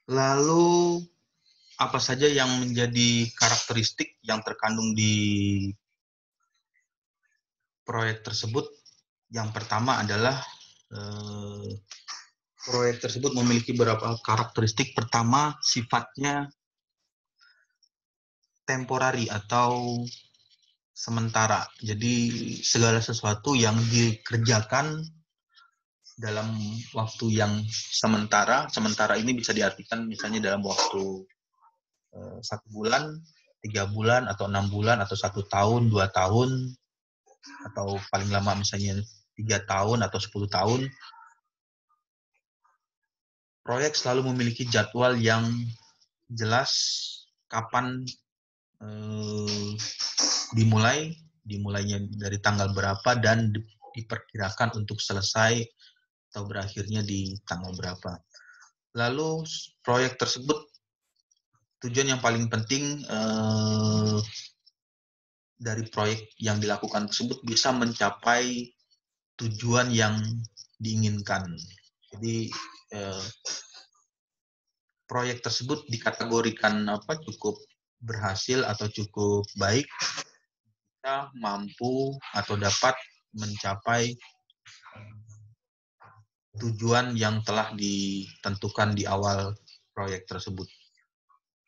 Lalu apa saja yang menjadi karakteristik yang terkandung di proyek tersebut? Yang pertama adalah proyek tersebut memiliki beberapa karakteristik. Pertama, sifatnya temporari atau sementara. Jadi segala sesuatu yang dikerjakan dalam waktu yang sementara ini bisa diartikan misalnya dalam waktu 1 bulan, 3 bulan, atau 6 bulan, atau 1 tahun, 2 tahun, atau paling lama misalnya 3 tahun atau 10 tahun. Proyek selalu memiliki jadwal yang jelas kapan dimulainya dari tanggal berapa dan diperkirakan untuk selesai atau berakhirnya di tanggal berapa. Lalu proyek tersebut, tujuan yang paling penting dari proyek yang dilakukan tersebut bisa mencapai tujuan yang diinginkan. Jadi proyek tersebut dikategorikan cukup berhasil atau cukup baik, kita mampu atau dapat mencapai tujuan yang telah ditentukan di awal proyek tersebut.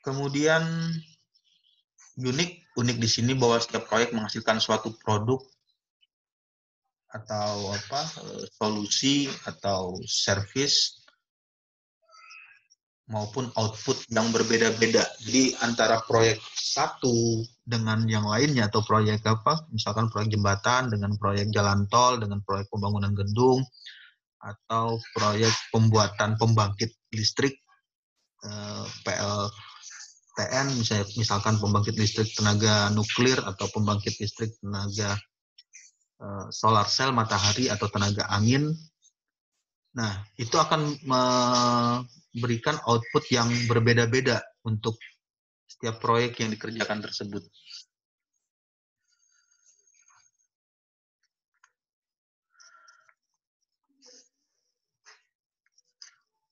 Kemudian unik di sini bahwa setiap proyek menghasilkan suatu produk atau solusi atau service maupun output yang berbeda-beda. Jadi antara proyek satu dengan yang lainnya, atau proyek misalkan proyek jembatan dengan proyek jalan tol, dengan proyek pembangunan gedung, atau proyek pembuatan pembangkit listrik PLTN, misalkan pembangkit listrik tenaga nuklir atau pembangkit listrik tenaga solar cell, matahari, atau tenaga angin. Nah, itu akan memberikan output yang berbeda-beda untuk setiap proyek yang dikerjakan tersebut.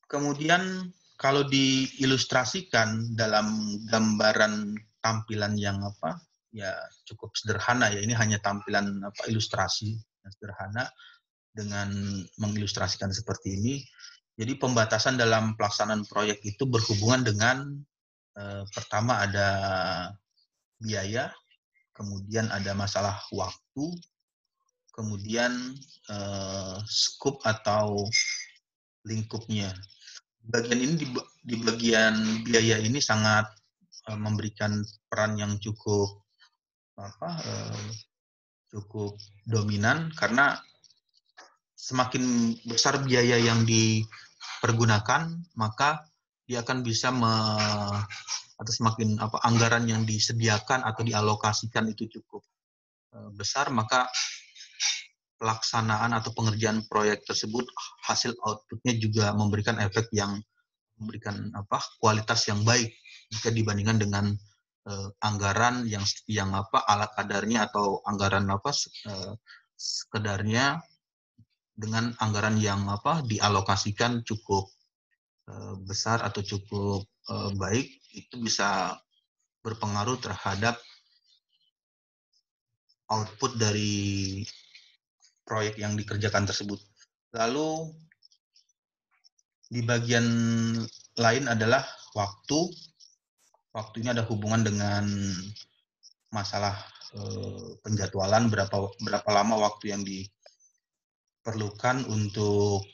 Kemudian kalau diilustrasikan dalam gambaran tampilan yang cukup sederhana, ya ini hanya tampilan ilustrasi yang sederhana dengan mengilustrasikan seperti ini. Jadi pembatasan dalam pelaksanaan proyek itu berhubungan dengan pertama ada biaya, kemudian ada masalah waktu, kemudian skop atau lingkupnya. Bagian ini di bagian biaya ini sangat memberikan peran yang cukup cukup dominan, karena semakin besar biaya yang dipergunakan, maka dia akan bisa atau semakin anggaran yang disediakan atau dialokasikan itu cukup besar, maka pelaksanaan atau pengerjaan proyek tersebut, hasil outputnya juga memberikan efek yang memberikan kualitas yang baik jika dibandingkan dengan anggaran yang ala kadarnya, atau anggaran sekedarnya, dengan anggaran yang dialokasikan cukup besar atau cukup baik, itu bisa berpengaruh terhadap output dari proyek yang dikerjakan tersebut. Lalu di bagian lain adalah waktu. Waktu ini ada hubungan dengan masalah penjadwalan, berapa lama waktu yang diperlukan untuk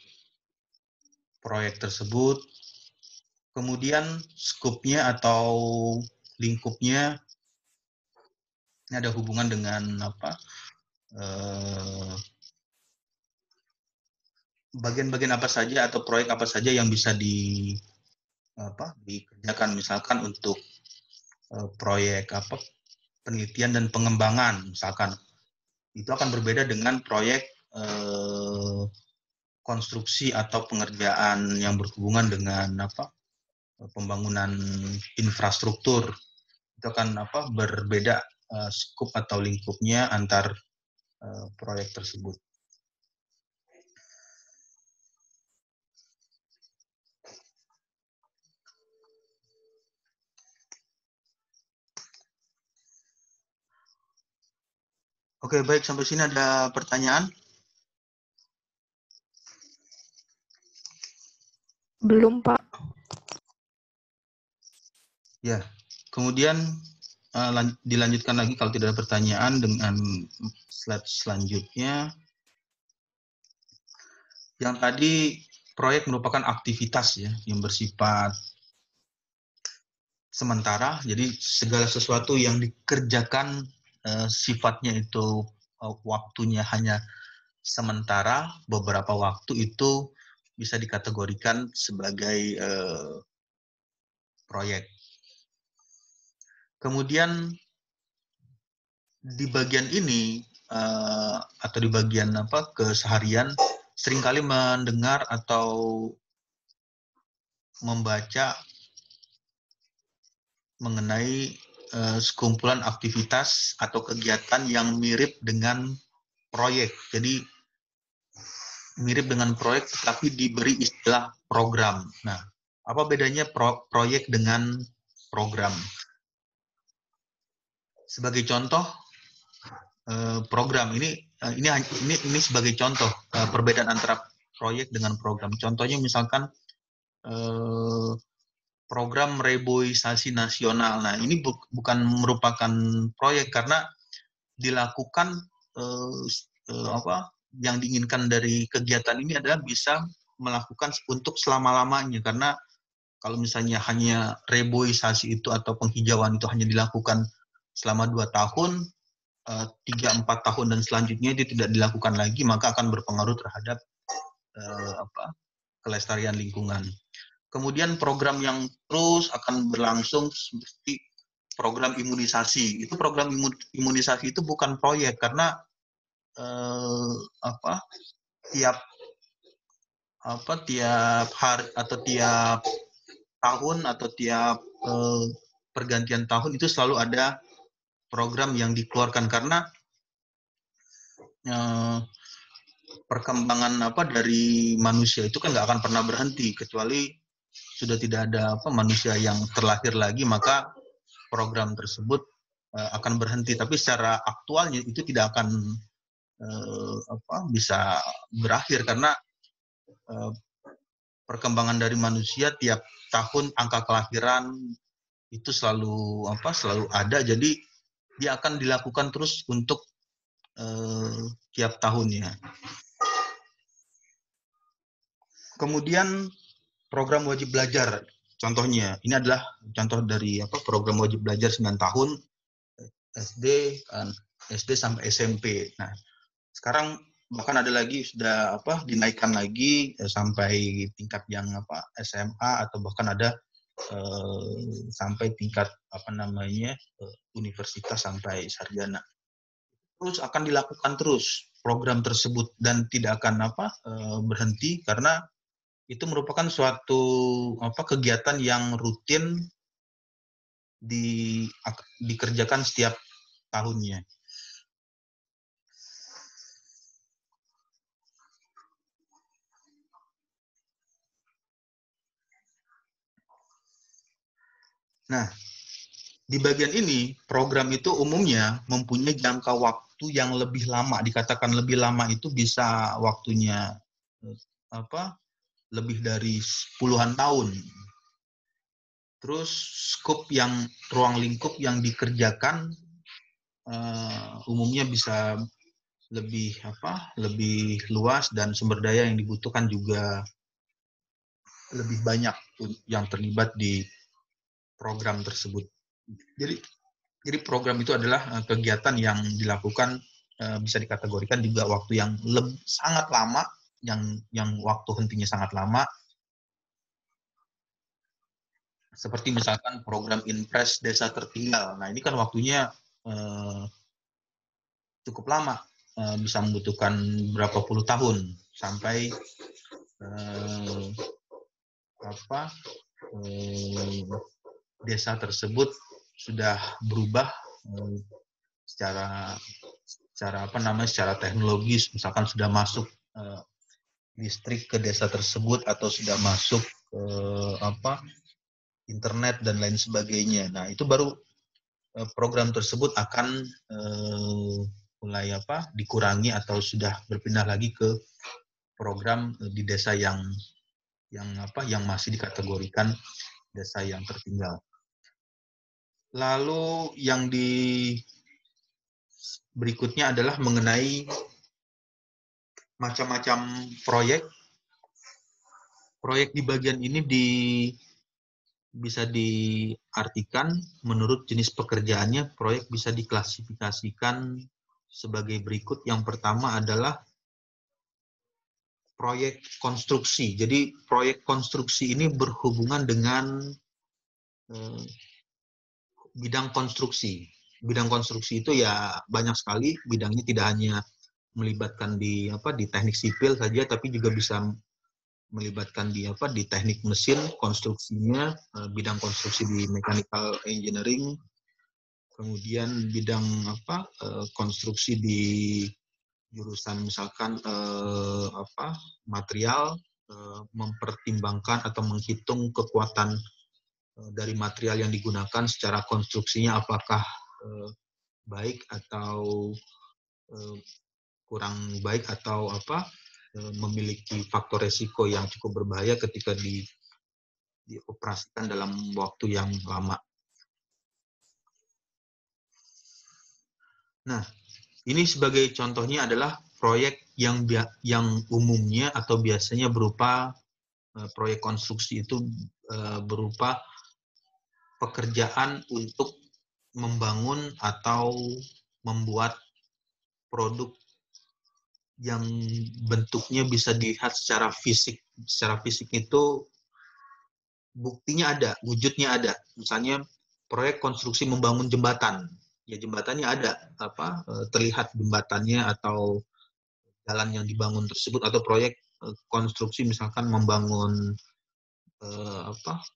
proyek tersebut. Kemudian skopnya atau lingkupnya, ini ada hubungan dengan bagian-bagian apa saja atau proyek apa saja yang bisa dikerjakan, misalkan untuk proyek penelitian dan pengembangan, misalkan itu akan berbeda dengan proyek konstruksi atau pengerjaan yang berhubungan dengan pembangunan infrastruktur. Itu akan berbeda skop atau lingkupnya antar proyek tersebut. Oke, baik, sampai sini ada pertanyaan? Belum, Pak. Ya, kemudian dilanjutkan lagi kalau tidak ada pertanyaan dengan slide selanjutnya. Yang tadi proyek merupakan aktivitas ya yang bersifat sementara, jadi segala sesuatu yang dikerjakan sifatnya itu waktunya hanya sementara, beberapa waktu itu bisa dikategorikan sebagai proyek. Kemudian di bagian ini atau di bagian keseharian seringkali mendengar atau membaca mengenai sekumpulan aktivitas atau kegiatan yang mirip dengan proyek. Jadi mirip dengan proyek tetapi diberi istilah program. Nah, apa bedanya proyek dengan program? Sebagai contoh, program ini sebagai contoh perbedaan antara proyek dengan program. Contohnya misalkan program reboisasi nasional. Nah, ini bukan merupakan proyek karena dilakukan yang diinginkan dari kegiatan ini adalah bisa melakukan untuk selama-lamanya, karena kalau misalnya hanya reboisasi itu atau penghijauan itu hanya dilakukan selama 2 tahun, 3-4 tahun dan selanjutnya itu tidak dilakukan lagi, maka akan berpengaruh terhadap kelestarian lingkungan. Kemudian program yang terus akan berlangsung seperti program imunisasi. Itu program imunisasi itu bukan proyek karena tiap hari atau tiap tahun atau tiap pergantian tahun itu selalu ada program yang dikeluarkan karena perkembangan dari manusia itu kan nggak akan pernah berhenti kecuali sudah tidak ada manusia yang terlahir lagi, maka program tersebut akan berhenti. Tapi secara aktualnya itu tidak akan bisa berakhir karena perkembangan dari manusia tiap tahun angka kelahiran itu selalu ada, jadi dia akan dilakukan terus untuk tiap tahunnya. Kemudian program wajib belajar, contohnya ini adalah contoh dari program wajib belajar 9 tahun SD sampai SMP. Nah, sekarang bahkan ada lagi sudah dinaikkan lagi sampai tingkat yang SMA atau bahkan ada sampai tingkat universitas sampai sarjana. Terus akan dilakukan terus program tersebut dan tidak akan berhenti karena itu merupakan suatu kegiatan yang rutin dikerjakan setiap tahunnya. Nah, di bagian ini, program itu umumnya mempunyai jangka waktu yang lebih lama. Dikatakan lebih lama itu bisa waktunya lebih dari puluhan tahun. Terus ruang lingkup yang dikerjakan umumnya bisa lebih luas dan sumber daya yang dibutuhkan juga lebih banyak yang terlibat di program tersebut. Jadi program itu adalah kegiatan yang dilakukan bisa dikategorikan juga waktu yang sangat lama, yang waktu hentinya sangat lama. Seperti misalkan program Inpres Desa Tertinggal. Nah, ini kan waktunya cukup lama, bisa membutuhkan berapa puluh tahun sampai desa tersebut sudah berubah secara teknologis, misalkan sudah masuk listrik ke desa tersebut atau sudah masuk internet dan lain sebagainya. Nah, itu baru program tersebut akan mulai dikurangi atau sudah berpindah lagi ke program di desa yang masih dikategorikan desa yang tertinggal. Lalu yang berikutnya adalah mengenai macam-macam proyek. Proyek di bagian ini bisa diartikan menurut jenis pekerjaannya. Proyek bisa diklasifikasikan sebagai berikut. Yang pertama adalah proyek konstruksi. Jadi proyek konstruksi ini berhubungan dengan bidang konstruksi. Bidang konstruksi itu ya banyak sekali bidangnya, tidak hanya melibatkan di teknik sipil saja, tapi juga bisa melibatkan di teknik mesin konstruksinya, bidang konstruksi di mechanical engineering, kemudian bidang konstruksi di jurusan misalkan material, mempertimbangkan atau menghitung kekuatan dari material yang digunakan secara konstruksinya apakah baik atau kurang baik atau memiliki faktor resiko yang cukup berbahaya ketika dioperasikan dalam waktu yang lama. Nah, ini sebagai contohnya adalah proyek yang umumnya atau biasanya berupa proyek konstruksi itu berupa pekerjaan untuk membangun atau membuat produk yang bentuknya bisa dilihat secara fisik. Secara fisik itu buktinya ada, wujudnya ada. Misalnya proyek konstruksi membangun jembatan, ya jembatannya ada, terlihat jembatannya atau jalan yang dibangun tersebut, atau proyek konstruksi misalkan membangun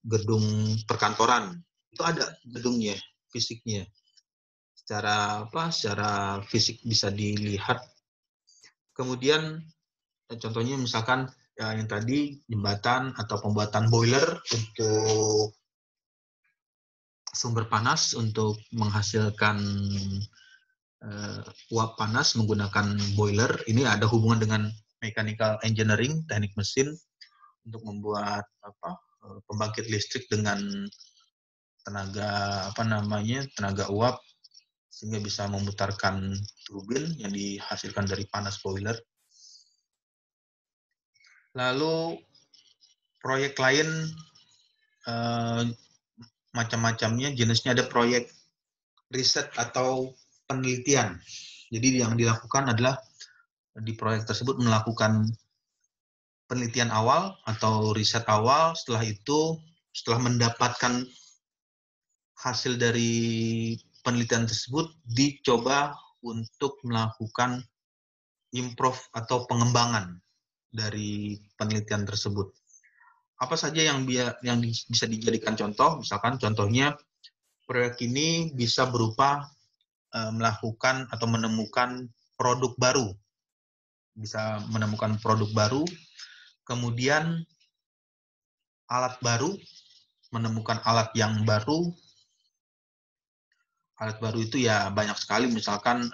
gedung perkantoran, itu ada gedungnya, fisiknya. Secara fisik bisa dilihat. Kemudian contohnya misalkan yang tadi jembatan atau pembuatan boiler untuk sumber panas untuk menghasilkan uap panas menggunakan boiler. Ini ada hubungan dengan mechanical engineering, teknik mesin, untuk membuat pembangkit listrik dengan tenaga tenaga uap, sehingga bisa memutarkan turbin yang dihasilkan dari panas boiler. Lalu proyek lain macam-macamnya, jenisnya ada proyek riset atau penelitian. Jadi yang dilakukan adalah di proyek tersebut melakukan penelitian awal atau riset awal. Setelah itu, setelah mendapatkan hasil dari penelitian tersebut, dicoba untuk melakukan improve atau pengembangan dari penelitian tersebut. Apa saja yang bisa dijadikan contoh? Misalkan contohnya proyek ini bisa berupa melakukan atau menemukan produk baru. Bisa menemukan produk baru, kemudian alat baru, menemukan alat yang baru. Alat baru itu ya banyak sekali, misalkan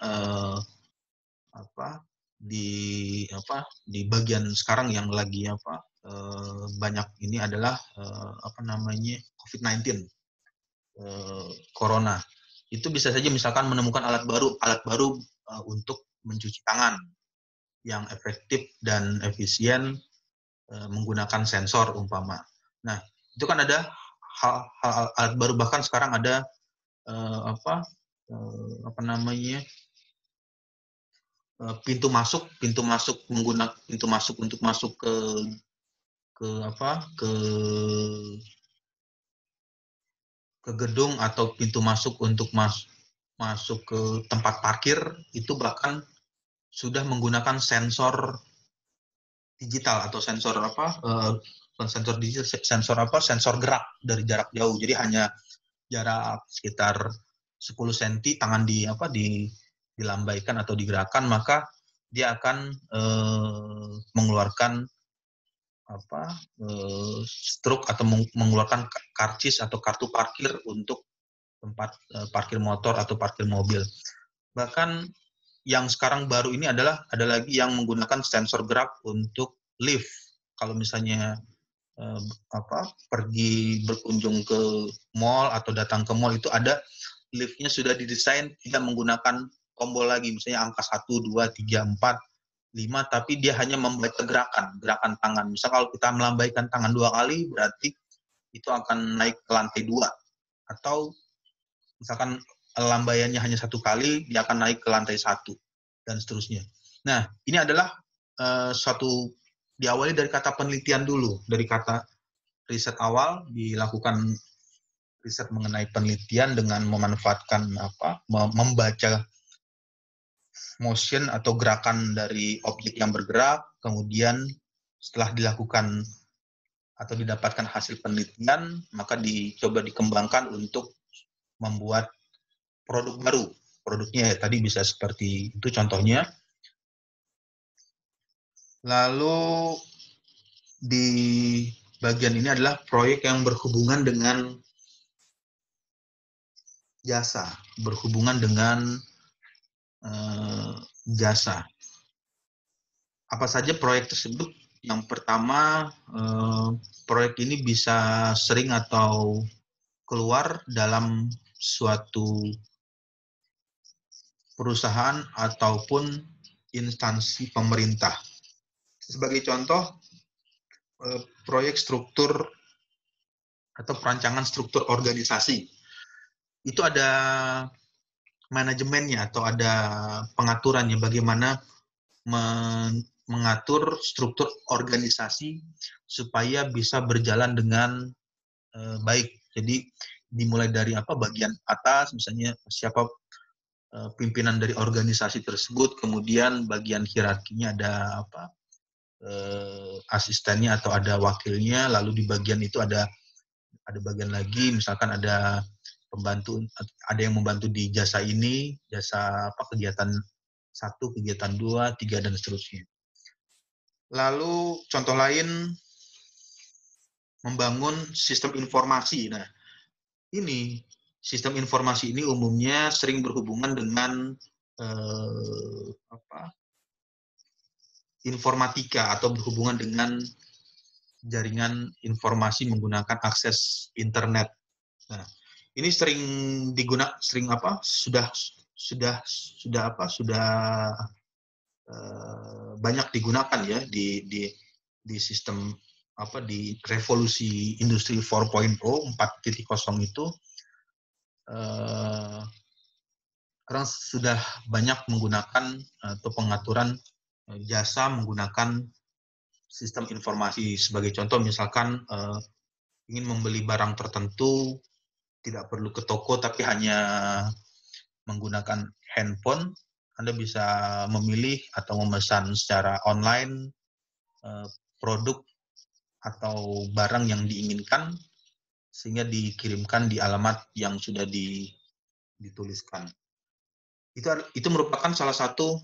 di bagian sekarang yang lagi banyak ini adalah COVID-19, corona. Itu bisa saja misalkan menemukan alat baru untuk mencuci tangan yang efektif dan efisien menggunakan sensor umpama. Nah, itu kan ada hal alat baru, bahkan sekarang ada pintu masuk untuk masuk ke gedung, atau pintu masuk untuk masuk ke tempat parkir, itu bahkan sudah menggunakan sensor digital atau sensor gerak dari jarak jauh. Jadi hanya jarak sekitar 10 cm tangan dilambaikan atau digerakkan, maka dia akan mengeluarkan struk atau mengeluarkan karcis atau kartu parkir untuk tempat parkir motor atau parkir mobil. Bahkan yang sekarang baru ini adalah ada lagi yang menggunakan sensor gerak untuk lift. Kalau misalnya pergi berkunjung ke mall atau datang ke mall, itu ada liftnya sudah didesain tidak menggunakan tombol lagi, misalnya angka 1, 2, 3, 4, 5, tapi dia hanya membaca gerakan tangan. Misal kalau kita melambaikan tangan 2 kali, berarti itu akan naik ke lantai 2. Atau misalkan lambaiannya hanya 1 kali, dia akan naik ke lantai 1, dan seterusnya. Nah, ini adalah suatu diawali dari kata penelitian dulu, dari kata riset awal, dilakukan riset mengenai penelitian dengan memanfaatkan membaca motion atau gerakan dari objek yang bergerak, kemudian setelah dilakukan atau didapatkan hasil penelitian, maka dicoba dikembangkan untuk membuat produk baru. Produknya tadi bisa seperti itu contohnya. Lalu di bagian ini adalah proyek yang berhubungan dengan jasa, berhubungan dengan jasa. Apa saja proyek tersebut? Yang pertama, proyek ini bisa sering atau keluar dalam suatu perusahaan ataupun instansi pemerintah. Sebagai contoh, proyek struktur atau perancangan struktur organisasi. Itu ada manajemennya atau ada pengaturannya, bagaimana mengatur struktur organisasi supaya bisa berjalan dengan baik. Jadi dimulai dari bagian atas, misalnya siapa pimpinan dari organisasi tersebut, kemudian bagian hierarkinya ada asistennya atau ada wakilnya, lalu di bagian itu ada bagian lagi, misalkan ada pembantu, ada yang membantu di jasa ini, jasa kegiatan 1, kegiatan 2, 3, dan seterusnya. Lalu contoh lain, membangun sistem informasi. Nah, ini sistem informasi ini umumnya sering berhubungan dengan informatika atau berhubungan dengan jaringan informasi menggunakan akses internet. Nah, ini sering banyak digunakan ya di sistem di revolusi industri 4.0 itu orang sudah banyak menggunakan atau pengaturan jasa menggunakan sistem informasi. Sebagai contoh, misalkan ingin membeli barang tertentu, tidak perlu ke toko, tapi hanya menggunakan handphone, Anda bisa memilih atau memesan secara online produk atau barang yang diinginkan, sehingga dikirimkan di alamat yang sudah dituliskan. Itu merupakan salah satu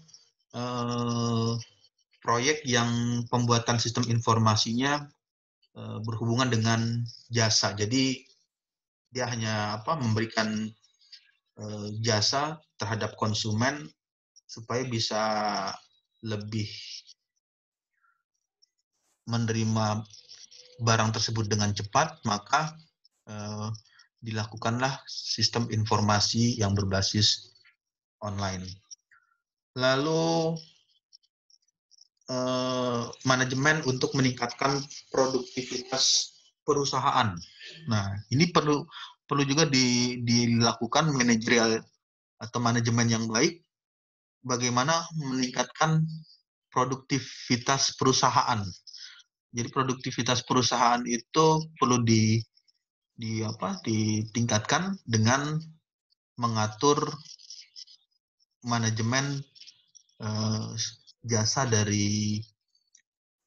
proyek yang pembuatan sistem informasinya berhubungan dengan jasa. Jadi dia hanya memberikan jasa terhadap konsumen supaya bisa lebih menerima barang tersebut dengan cepat, maka dilakukanlah sistem informasi yang berbasis online. Lalu manajemen untuk meningkatkan produktivitas perusahaan. Nah, ini perlu juga dilakukan manajerial atau manajemen yang baik, bagaimana meningkatkan produktivitas perusahaan. Jadi produktivitas perusahaan itu perlu ditingkatkan dengan mengatur manajemen jasa dari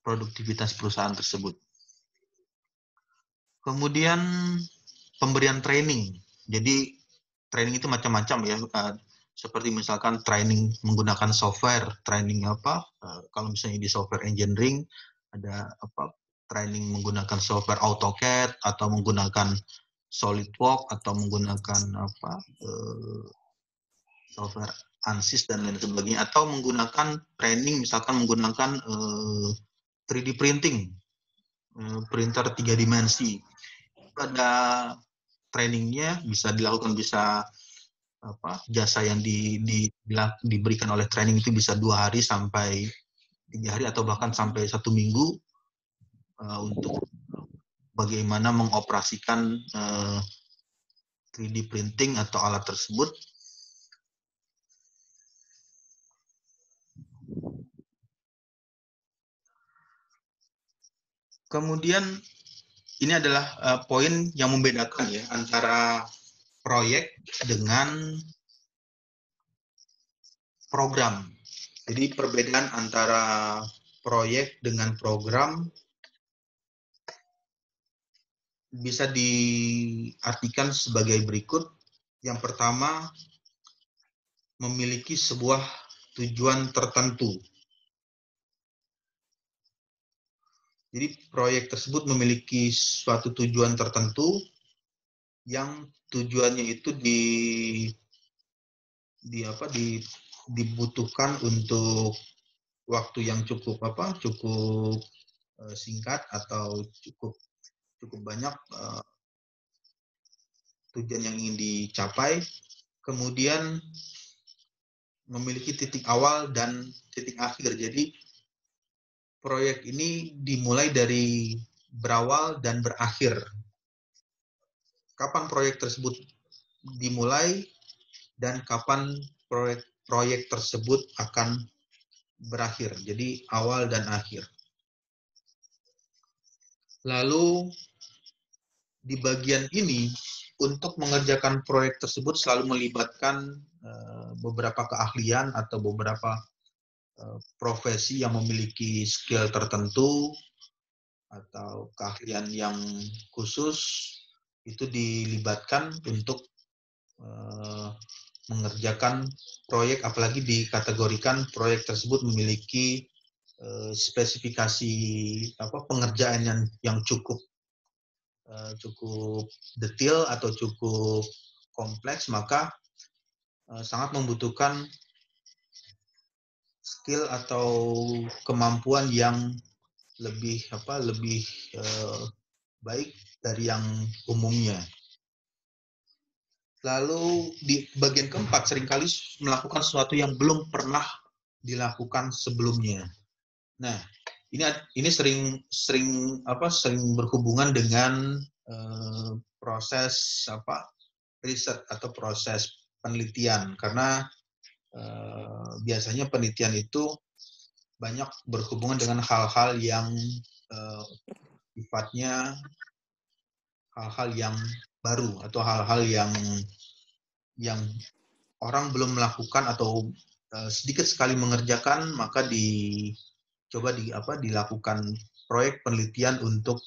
produktivitas perusahaan tersebut. Kemudian pemberian training. Jadi training itu macam-macam ya. Seperti misalkan training menggunakan software, training kalau misalnya di software engineering ada training menggunakan software AutoCAD atau menggunakan SolidWorks atau menggunakan software ANSYS dan lain sebagainya, atau menggunakan training, misalkan menggunakan 3D printing, printer 3 dimensi. Ada trainingnya, bisa dilakukan, bisa jasa yang diberikan oleh training itu bisa 2 hari sampai 3 hari atau bahkan sampai 1 minggu untuk bagaimana mengoperasikan 3D printing atau alat tersebut. Kemudian ini adalah poin yang membedakan ya antara proyek dengan program. Jadi perbedaan antara proyek dengan program bisa diartikan sebagai berikut. Yang pertama, memiliki sebuah tujuan tertentu. Jadi proyek tersebut memiliki suatu tujuan tertentu yang tujuannya itu dibutuhkan untuk waktu yang cukup singkat atau cukup banyak tujuan yang ingin dicapai. Kemudian memiliki titik awal dan titik akhir. Jadi proyek ini dimulai dari berawal dan berakhir. Kapan proyek tersebut dimulai dan kapan proyek tersebut akan berakhir. Jadi awal dan akhir. Lalu di bagian ini untuk mengerjakan proyek tersebut selalu melibatkan beberapa keahlian atau beberapa profesi yang memiliki skill tertentu atau keahlian yang khusus itu dilibatkan untuk mengerjakan proyek, apalagi dikategorikan proyek tersebut memiliki spesifikasi pengerjaan yang cukup detail atau cukup kompleks, maka sangat membutuhkan skill atau kemampuan yang lebih baik dari yang umumnya. Lalu di bagian keempat, seringkali melakukan sesuatu yang belum pernah dilakukan sebelumnya. Nah, ini sering berhubungan dengan proses riset atau proses penelitian, karena biasanya penelitian itu banyak berhubungan dengan hal-hal yang sifatnya hal-hal yang baru atau hal-hal yang orang belum melakukan atau sedikit sekali mengerjakan, maka dilakukan proyek penelitian untuk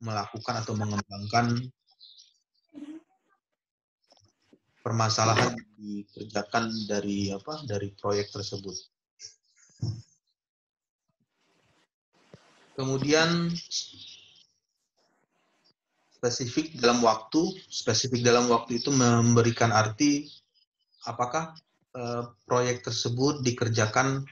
melakukan atau mengembangkan permasalahan yang dikerjakan dari proyek tersebut. Kemudian spesifik dalam waktu itu memberikan arti apakah proyek tersebut dikerjakan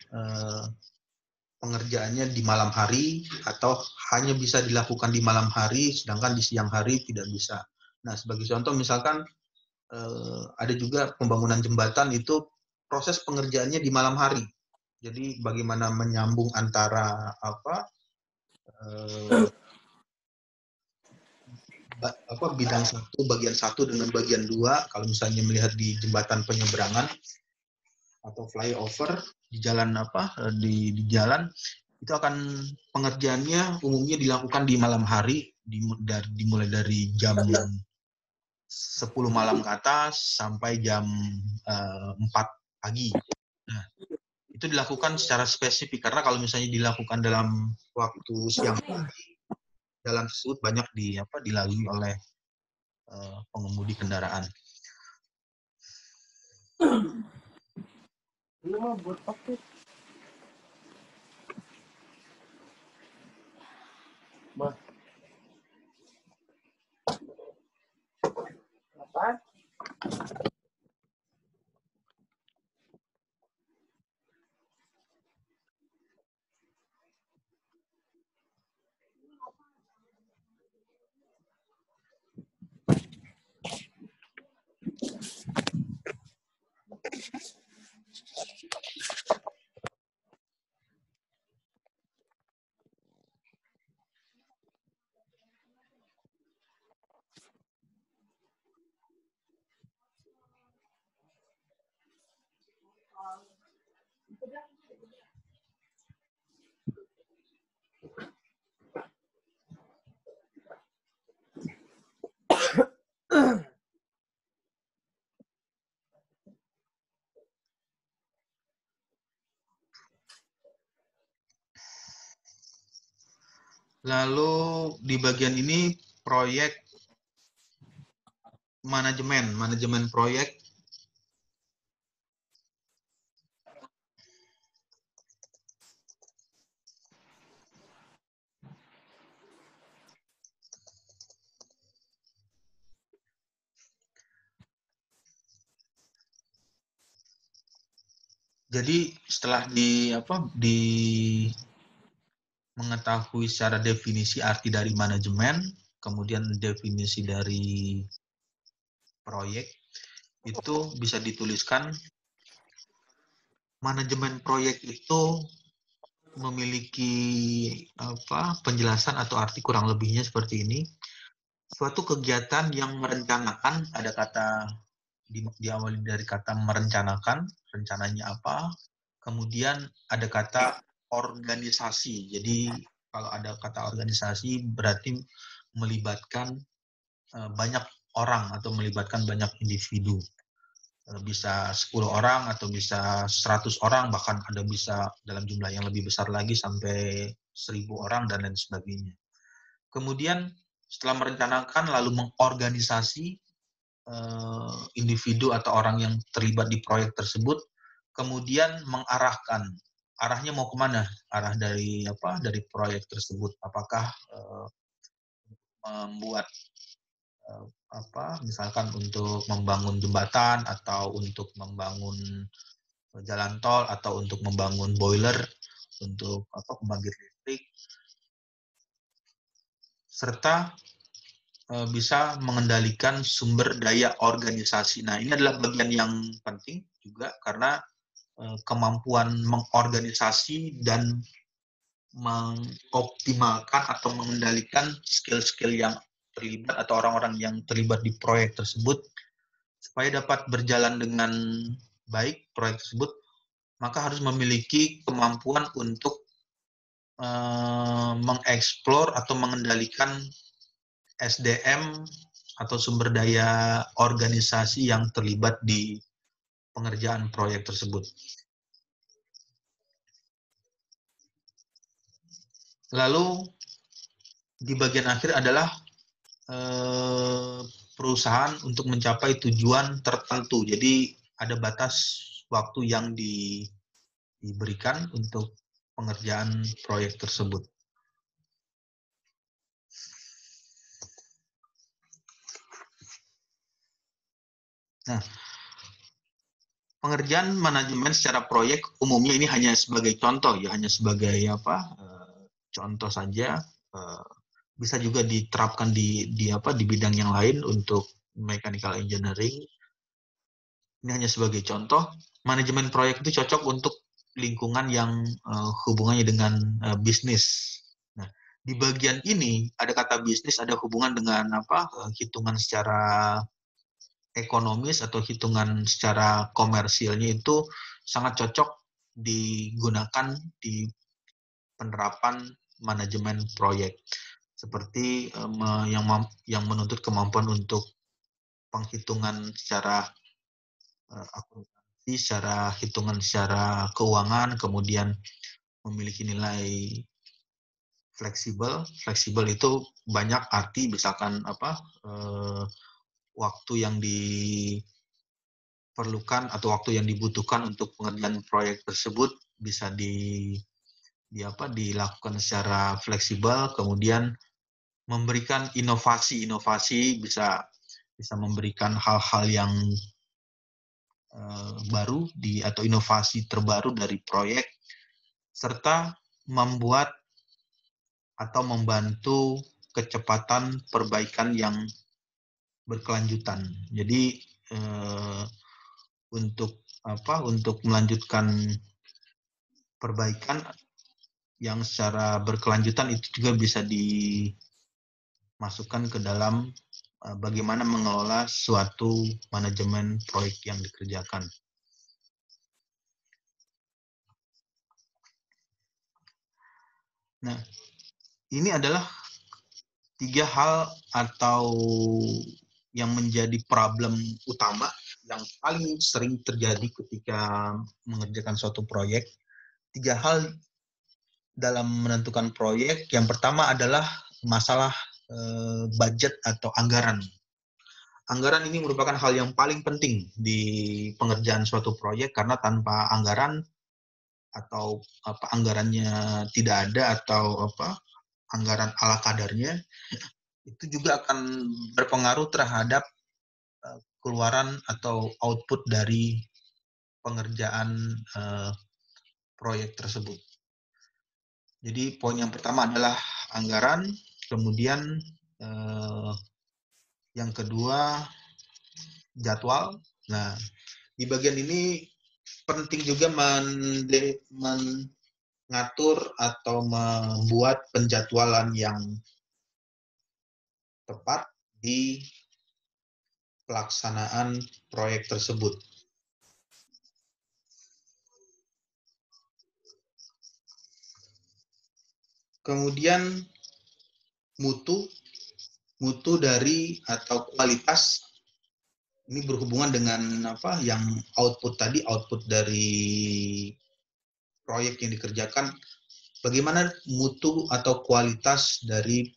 pengerjaannya di malam hari atau hanya bisa dilakukan di malam hari sedangkan di siang hari tidak bisa. Nah, sebagai contoh misalkan ada juga pembangunan jembatan itu proses pengerjaannya di malam hari. Jadi bagaimana menyambung antara bidang satu, bagian satu dengan bagian dua. Kalau misalnya melihat di jembatan penyeberangan atau flyover di jalan di jalan, itu akan pengerjaannya umumnya dilakukan di malam hari, dimulai dari jam 10 malam ke atas sampai jam 4 pagi. Nah, itu dilakukan secara spesifik, karena kalau misalnya dilakukan dalam waktu siang hari, jalan tersebut banyak dilalui oleh pengemudi kendaraan. Ini mah buat apa? Mas. Apa? Lalu di bagian ini proyek manajemen proyek. Jadi setelah mengetahui secara definisi arti dari manajemen, kemudian definisi dari proyek, itu bisa dituliskan manajemen proyek itu memiliki penjelasan atau arti kurang lebihnya seperti ini. Suatu kegiatan yang merencanakan, ada kata diawali dari kata merencanakan, rencananya apa, kemudian ada kata organisasi. Jadi kalau ada kata organisasi berarti melibatkan banyak orang atau melibatkan banyak individu. Bisa 10 orang atau bisa 100 orang, bahkan ada bisa dalam jumlah yang lebih besar lagi sampai 1000 orang dan lain sebagainya. Kemudian setelah merencanakan lalu mengorganisasi individu atau orang yang terlibat di proyek tersebut, kemudian mengarahkan arahnya mau kemana, arah dari proyek tersebut, apakah membuat misalkan untuk membangun jembatan atau untuk membangun jalan tol atau untuk membangun boiler untuk pembangkit listrik, serta bisa mengendalikan sumber daya organisasi. Nah, ini adalah bagian yang penting juga karena kemampuan mengorganisasi dan mengoptimalkan atau mengendalikan skill-skill yang terlibat atau orang-orang yang terlibat di proyek tersebut supaya dapat berjalan dengan baik proyek tersebut, maka harus memiliki kemampuan untuk mengeksplor atau mengendalikan SDM atau sumber daya organisasi yang terlibat di pengerjaan proyek tersebut. Lalu di bagian akhir adalah perusahaan untuk mencapai tujuan tertentu. Jadi ada batas waktu yang diberikan untuk pengerjaan proyek tersebut. Nah, pengerjaan manajemen secara proyek umumnya ini hanya sebagai contoh ya, hanya sebagai contoh saja. Bisa juga diterapkan di bidang yang lain untuk mechanical engineering. Ini hanya sebagai contoh. Manajemen proyek itu cocok untuk lingkungan yang hubungannya dengan bisnis. Nah, di bagian ini ada kata bisnis, ada hubungan dengan hitungan secara ekonomis atau hitungan secara komersilnya itu sangat cocok digunakan di penerapan manajemen proyek. Seperti yang menuntut kemampuan untuk penghitungan secara akuntansi, secara hitungan secara keuangan, kemudian memiliki nilai fleksibel. Fleksibel itu banyak arti, misalkan waktu yang diperlukan atau waktu yang dibutuhkan untuk pengerjaan proyek tersebut bisa dilakukan secara fleksibel, kemudian memberikan inovasi bisa memberikan hal-hal yang baru atau inovasi terbaru dari proyek, serta membuat atau membantu kecepatan perbaikan yang berkelanjutan. Jadi untuk melanjutkan perbaikan yang secara berkelanjutan itu juga bisa dimasukkan ke dalam bagaimana mengelola suatu manajemen proyek yang dikerjakan. Nah, ini adalah 3 hal atau yang menjadi problem utama yang paling sering terjadi ketika mengerjakan suatu proyek. 3 hal dalam menentukan proyek, yang pertama adalah masalah budget atau anggaran. Anggaran ini merupakan hal yang paling penting di pengerjaan suatu proyek, karena tanpa anggaran atau anggarannya tidak ada, atau anggaran ala kadarnya, itu juga akan berpengaruh terhadap keluaran atau output dari pengerjaan proyek tersebut. Jadi poin yang pertama adalah anggaran, kemudian yang kedua jadwal. Nah, di bagian ini penting juga mengatur atau membuat penjadwalan yang tepat di pelaksanaan proyek tersebut. Kemudian mutu dari atau kualitas ini berhubungan dengan yang output tadi, output dari proyek yang dikerjakan. Bagaimana mutu atau kualitas dari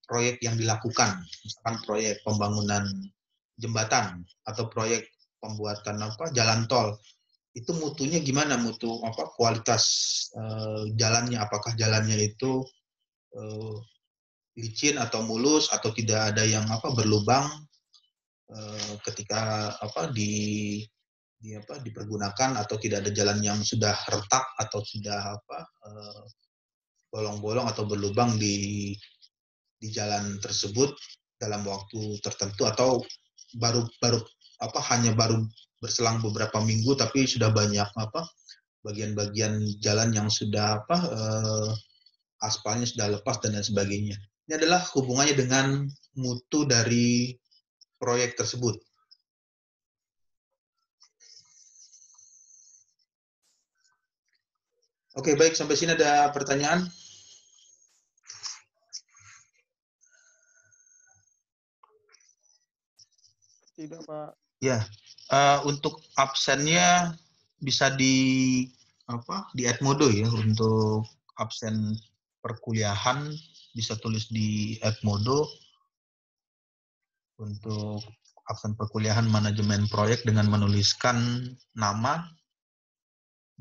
proyek yang dilakukan, misalkan proyek pembangunan jembatan atau proyek pembuatan jalan tol, itu mutunya gimana, mutu kualitas jalannya, apakah jalannya itu licin atau mulus, atau tidak ada yang berlubang ketika dipergunakan, atau tidak ada jalan yang sudah retak atau sudah bolong-bolong atau berlubang di jalan tersebut dalam waktu tertentu, atau hanya baru berselang beberapa minggu tapi sudah banyak bagian-bagian jalan yang sudah aspalnya sudah lepas dan lain sebagainya. Ini adalah hubungannya dengan mutu dari proyek tersebut. Oke, baik, sampai sini ada pertanyaan? Tidak, Pak. Ya, untuk absennya bisa di Edmodo ya. Untuk absen perkuliahan bisa tulis di Edmodo. Untuk absen perkuliahan manajemen proyek dengan menuliskan nama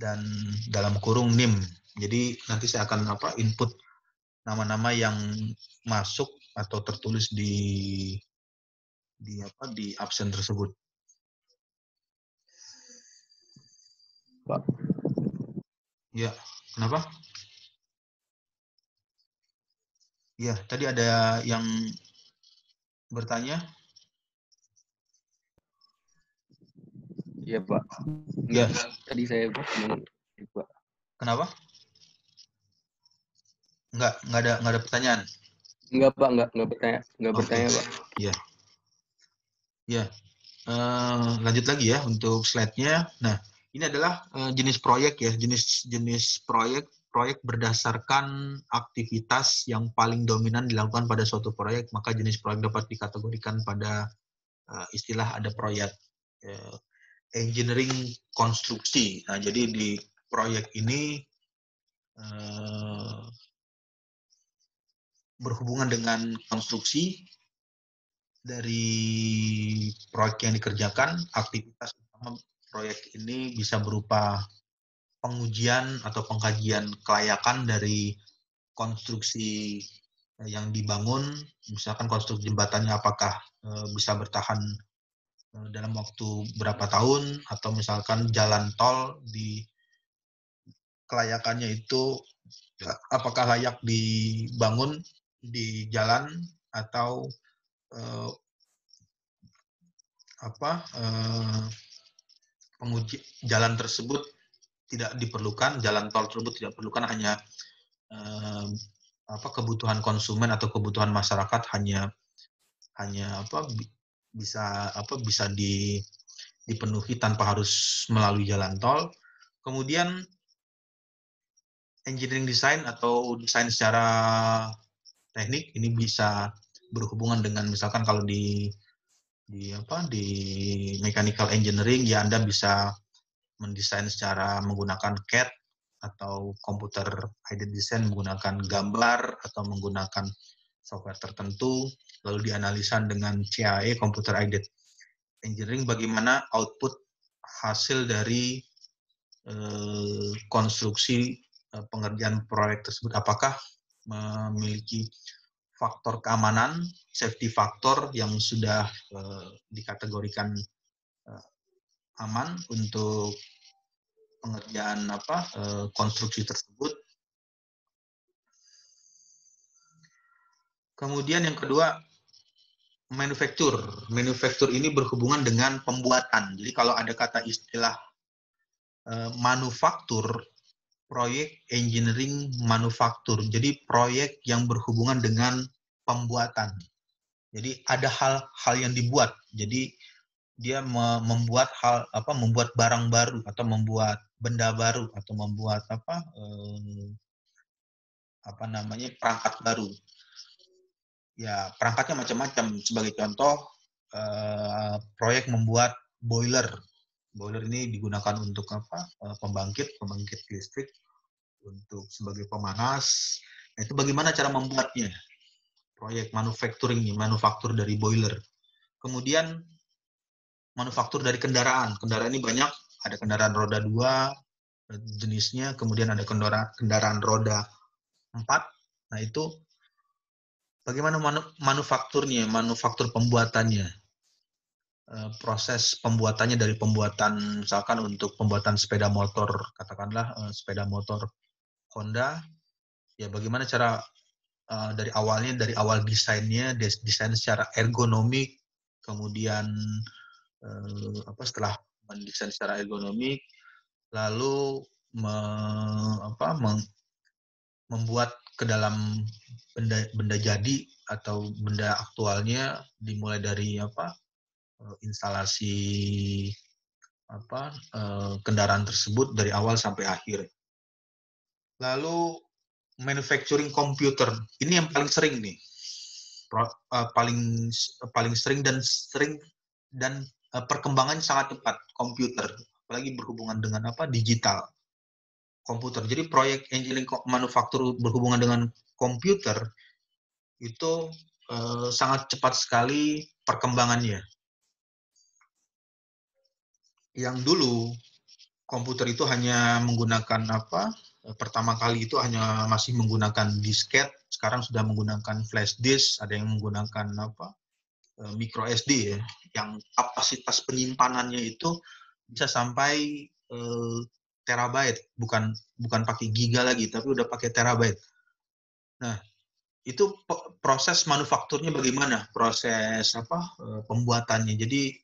dan dalam kurung NIM. Jadi nanti saya akan input nama-nama yang masuk atau tertulis di absen tersebut. Pak. Ya, kenapa? Ya, tadi ada yang bertanya. Iya, Pak. Ya. Tadi saya Pak. Kenapa? Enggak ada pertanyaan. Enggak, Pak, enggak bertanya, Pak. Iya. Ya. Lanjut lagi ya untuk slide-nya. Nah, ini adalah jenis proyek ya, jenis proyek berdasarkan aktivitas yang paling dominan dilakukan pada suatu proyek, maka jenis proyek dapat dikategorikan pada istilah ada proyek engineering konstruksi. Nah, jadi di proyek ini berhubungan dengan konstruksi dari proyek yang dikerjakan. Aktivitas utama proyek ini bisa berupa pengujian atau pengkajian kelayakan dari konstruksi yang dibangun, misalkan konstruksi jembatannya apakah bisa bertahan dalam waktu berapa tahun, atau misalkan jalan tol di kelayakannya itu apakah layak dibangun di jalan, atau penguji jalan tersebut tidak diperlukan, jalan tol tersebut tidak diperlukan, hanya kebutuhan konsumen atau kebutuhan masyarakat hanya bisa dipenuhi tanpa harus melalui jalan tol. Kemudian engineering design atau desain secara teknik ini bisa berhubungan dengan, misalkan kalau di mechanical engineering ya, Anda bisa mendesain secara menggunakan CAD atau computer aided design menggunakan gambar atau menggunakan software tertentu, lalu dianalisa dengan CAE, computer aided engineering, bagaimana output hasil dari konstruksi pengerjaan proyek tersebut, apakah memiliki faktor keamanan, safety factor yang sudah dikategorikan aman untuk pengerjaan konstruksi tersebut. Kemudian yang kedua, manufaktur. Manufaktur ini berhubungan dengan pembuatan. Jadi kalau ada kata istilah manufaktur, proyek engineering manufaktur. Jadi proyek yang berhubungan dengan pembuatan. Jadi ada hal-hal yang dibuat. Jadi dia membuat membuat barang baru atau membuat benda baru atau membuat perangkat baru. Ya, perangkatnya macam-macam. Sebagai contoh, proyek membuat boiler. Boiler ini digunakan untuk pembangkit listrik, untuk sebagai pemanas. Nah, itu bagaimana cara membuatnya? Proyek manufacturing, manufaktur dari boiler. Kemudian manufaktur dari kendaraan. Kendaraan ini banyak, ada kendaraan roda 2 jenisnya, kemudian ada kendaraan roda 4. Nah, itu bagaimana manufakturnya, manufaktur pembuatannya. Proses pembuatannya dari pembuatan, misalkan untuk pembuatan sepeda motor, katakanlah sepeda motor Honda, ya bagaimana cara dari awal desainnya, desain secara ergonomik, kemudian setelah mendesain secara ergonomik, lalu membuat ke dalam benda jadi atau benda aktualnya, dimulai dari instalasi kendaraan tersebut dari awal sampai akhir. Lalu manufacturing komputer, ini yang paling sering nih, paling sering dan perkembangannya sangat cepat, komputer, apalagi berhubungan dengan digital, komputer. Jadi proyek engineering manufaktur berhubungan dengan komputer itu sangat cepat sekali perkembangannya. Yang dulu komputer itu hanya menggunakan pertama kali itu hanya masih menggunakan disket, sekarang sudah menggunakan flash disk, ada yang menggunakan micro SD ya, yang kapasitas penyimpanannya itu bisa sampai terabyte, bukan pakai giga lagi, tapi udah pakai terabyte. Nah, itu proses manufakturnya bagaimana? Proses pembuatannya. Jadi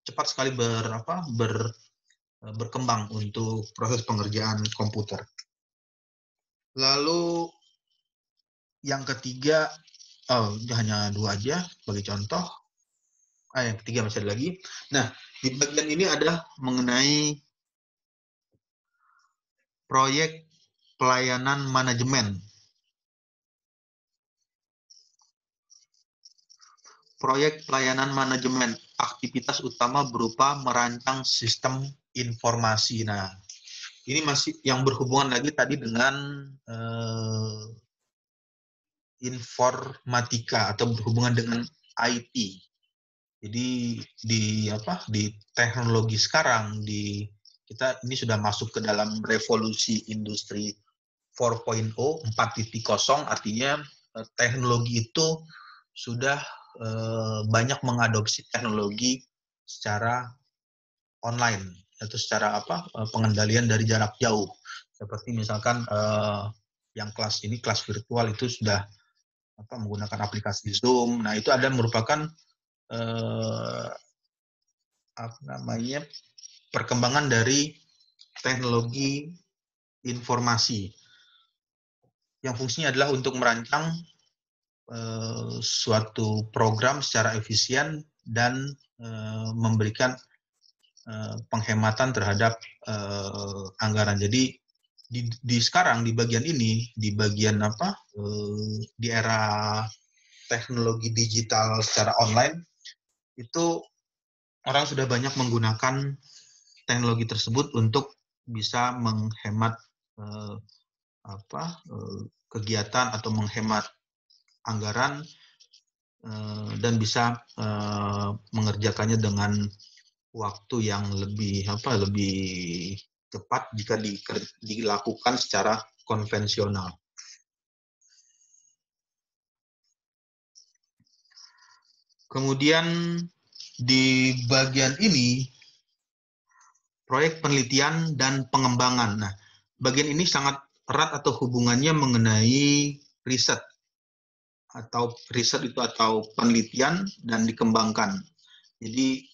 cepat sekali berkembang untuk proses pengerjaan komputer. Lalu yang ketiga, hanya 2 aja sebagai contoh. Yang ketiga masih ada lagi. Nah, di bagian ini ada mengenai proyek pelayanan manajemen. Proyek pelayanan manajemen, aktivitas utama berupa merancang sistem informasi. Nah, ini masih yang berhubungan lagi tadi dengan informatika atau berhubungan dengan IT. Jadi di teknologi sekarang, kita ini sudah masuk ke dalam revolusi industri 4.0, 4.0, artinya teknologi itu sudah banyak mengadopsi teknologi secara online, yaitu secara pengendalian dari jarak jauh. Seperti misalkan yang kelas virtual itu sudah menggunakan aplikasi Zoom. Nah, itu ada merupakan perkembangan dari teknologi informasi yang fungsinya adalah untuk merancang suatu program secara efisien dan memberikan penghematan terhadap anggaran. Jadi sekarang di bagian ini, di bagian di era teknologi digital secara online, itu orang sudah banyak menggunakan teknologi tersebut untuk bisa menghemat eh, kegiatan atau menghemat anggaran dan bisa mengerjakannya dengan waktu yang lebih cepat jika dilakukan secara konvensional. Kemudian di bagian ini proyek penelitian dan pengembangan. Nah, bagian ini sangat erat atau hubungannya mengenai riset atau penelitian dan dikembangkan. Jadi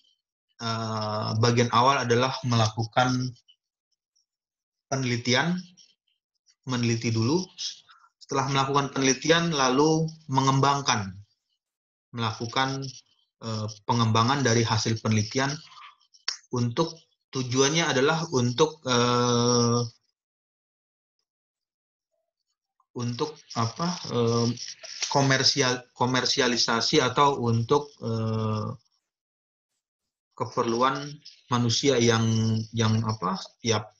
bagian awal adalah melakukan penelitian, meneliti dulu. Setelah melakukan penelitian, lalu melakukan pengembangan dari hasil penelitian untuk tujuannya adalah untuk komersialisasi atau untuk keperluan manusia yang tiap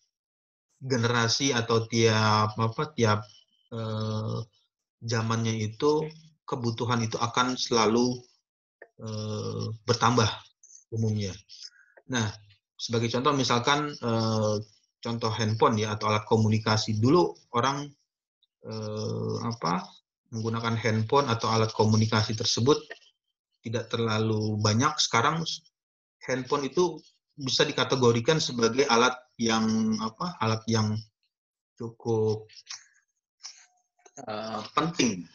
generasi atau tiap zamannya itu kebutuhan itu akan selalu bertambah umumnya. Nah, sebagai contoh misalkan contoh handphone ya atau alat komunikasi. Dulu orang menggunakan handphone atau alat komunikasi tersebut tidak terlalu banyak. Sekarang handphone itu bisa dikategorikan sebagai alat yang cukup penting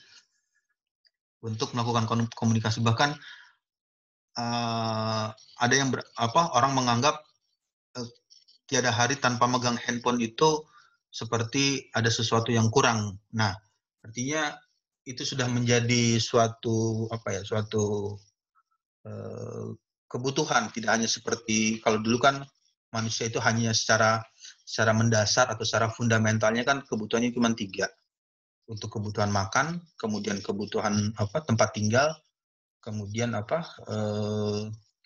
untuk melakukan komunikasi. Bahkan ada yang orang menganggap tiada hari tanpa megang handphone itu seperti ada sesuatu yang kurang. Nah, artinya itu sudah menjadi suatu kebutuhan, tidak hanya seperti kalau dulu kan manusia itu hanya secara mendasar atau secara fundamentalnya kan kebutuhannya cuma 3. Untuk kebutuhan makan, kemudian kebutuhan tempat tinggal, kemudian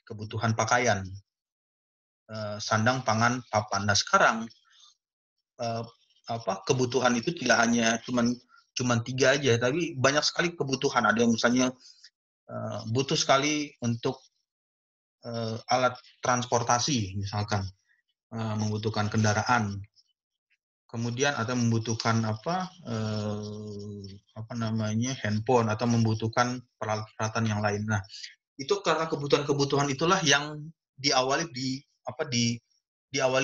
kebutuhan pakaian, sandang, pangan, papan. Nah, sekarang kebutuhan itu tidak hanya cuman 3 aja, tapi banyak sekali kebutuhan. Ada yang misalnya butuh sekali untuk alat transportasi, misalkan membutuhkan kendaraan, kemudian atau membutuhkan handphone atau membutuhkan peralatan yang lain. Nah, itu karena kebutuhan-kebutuhan itulah yang diawali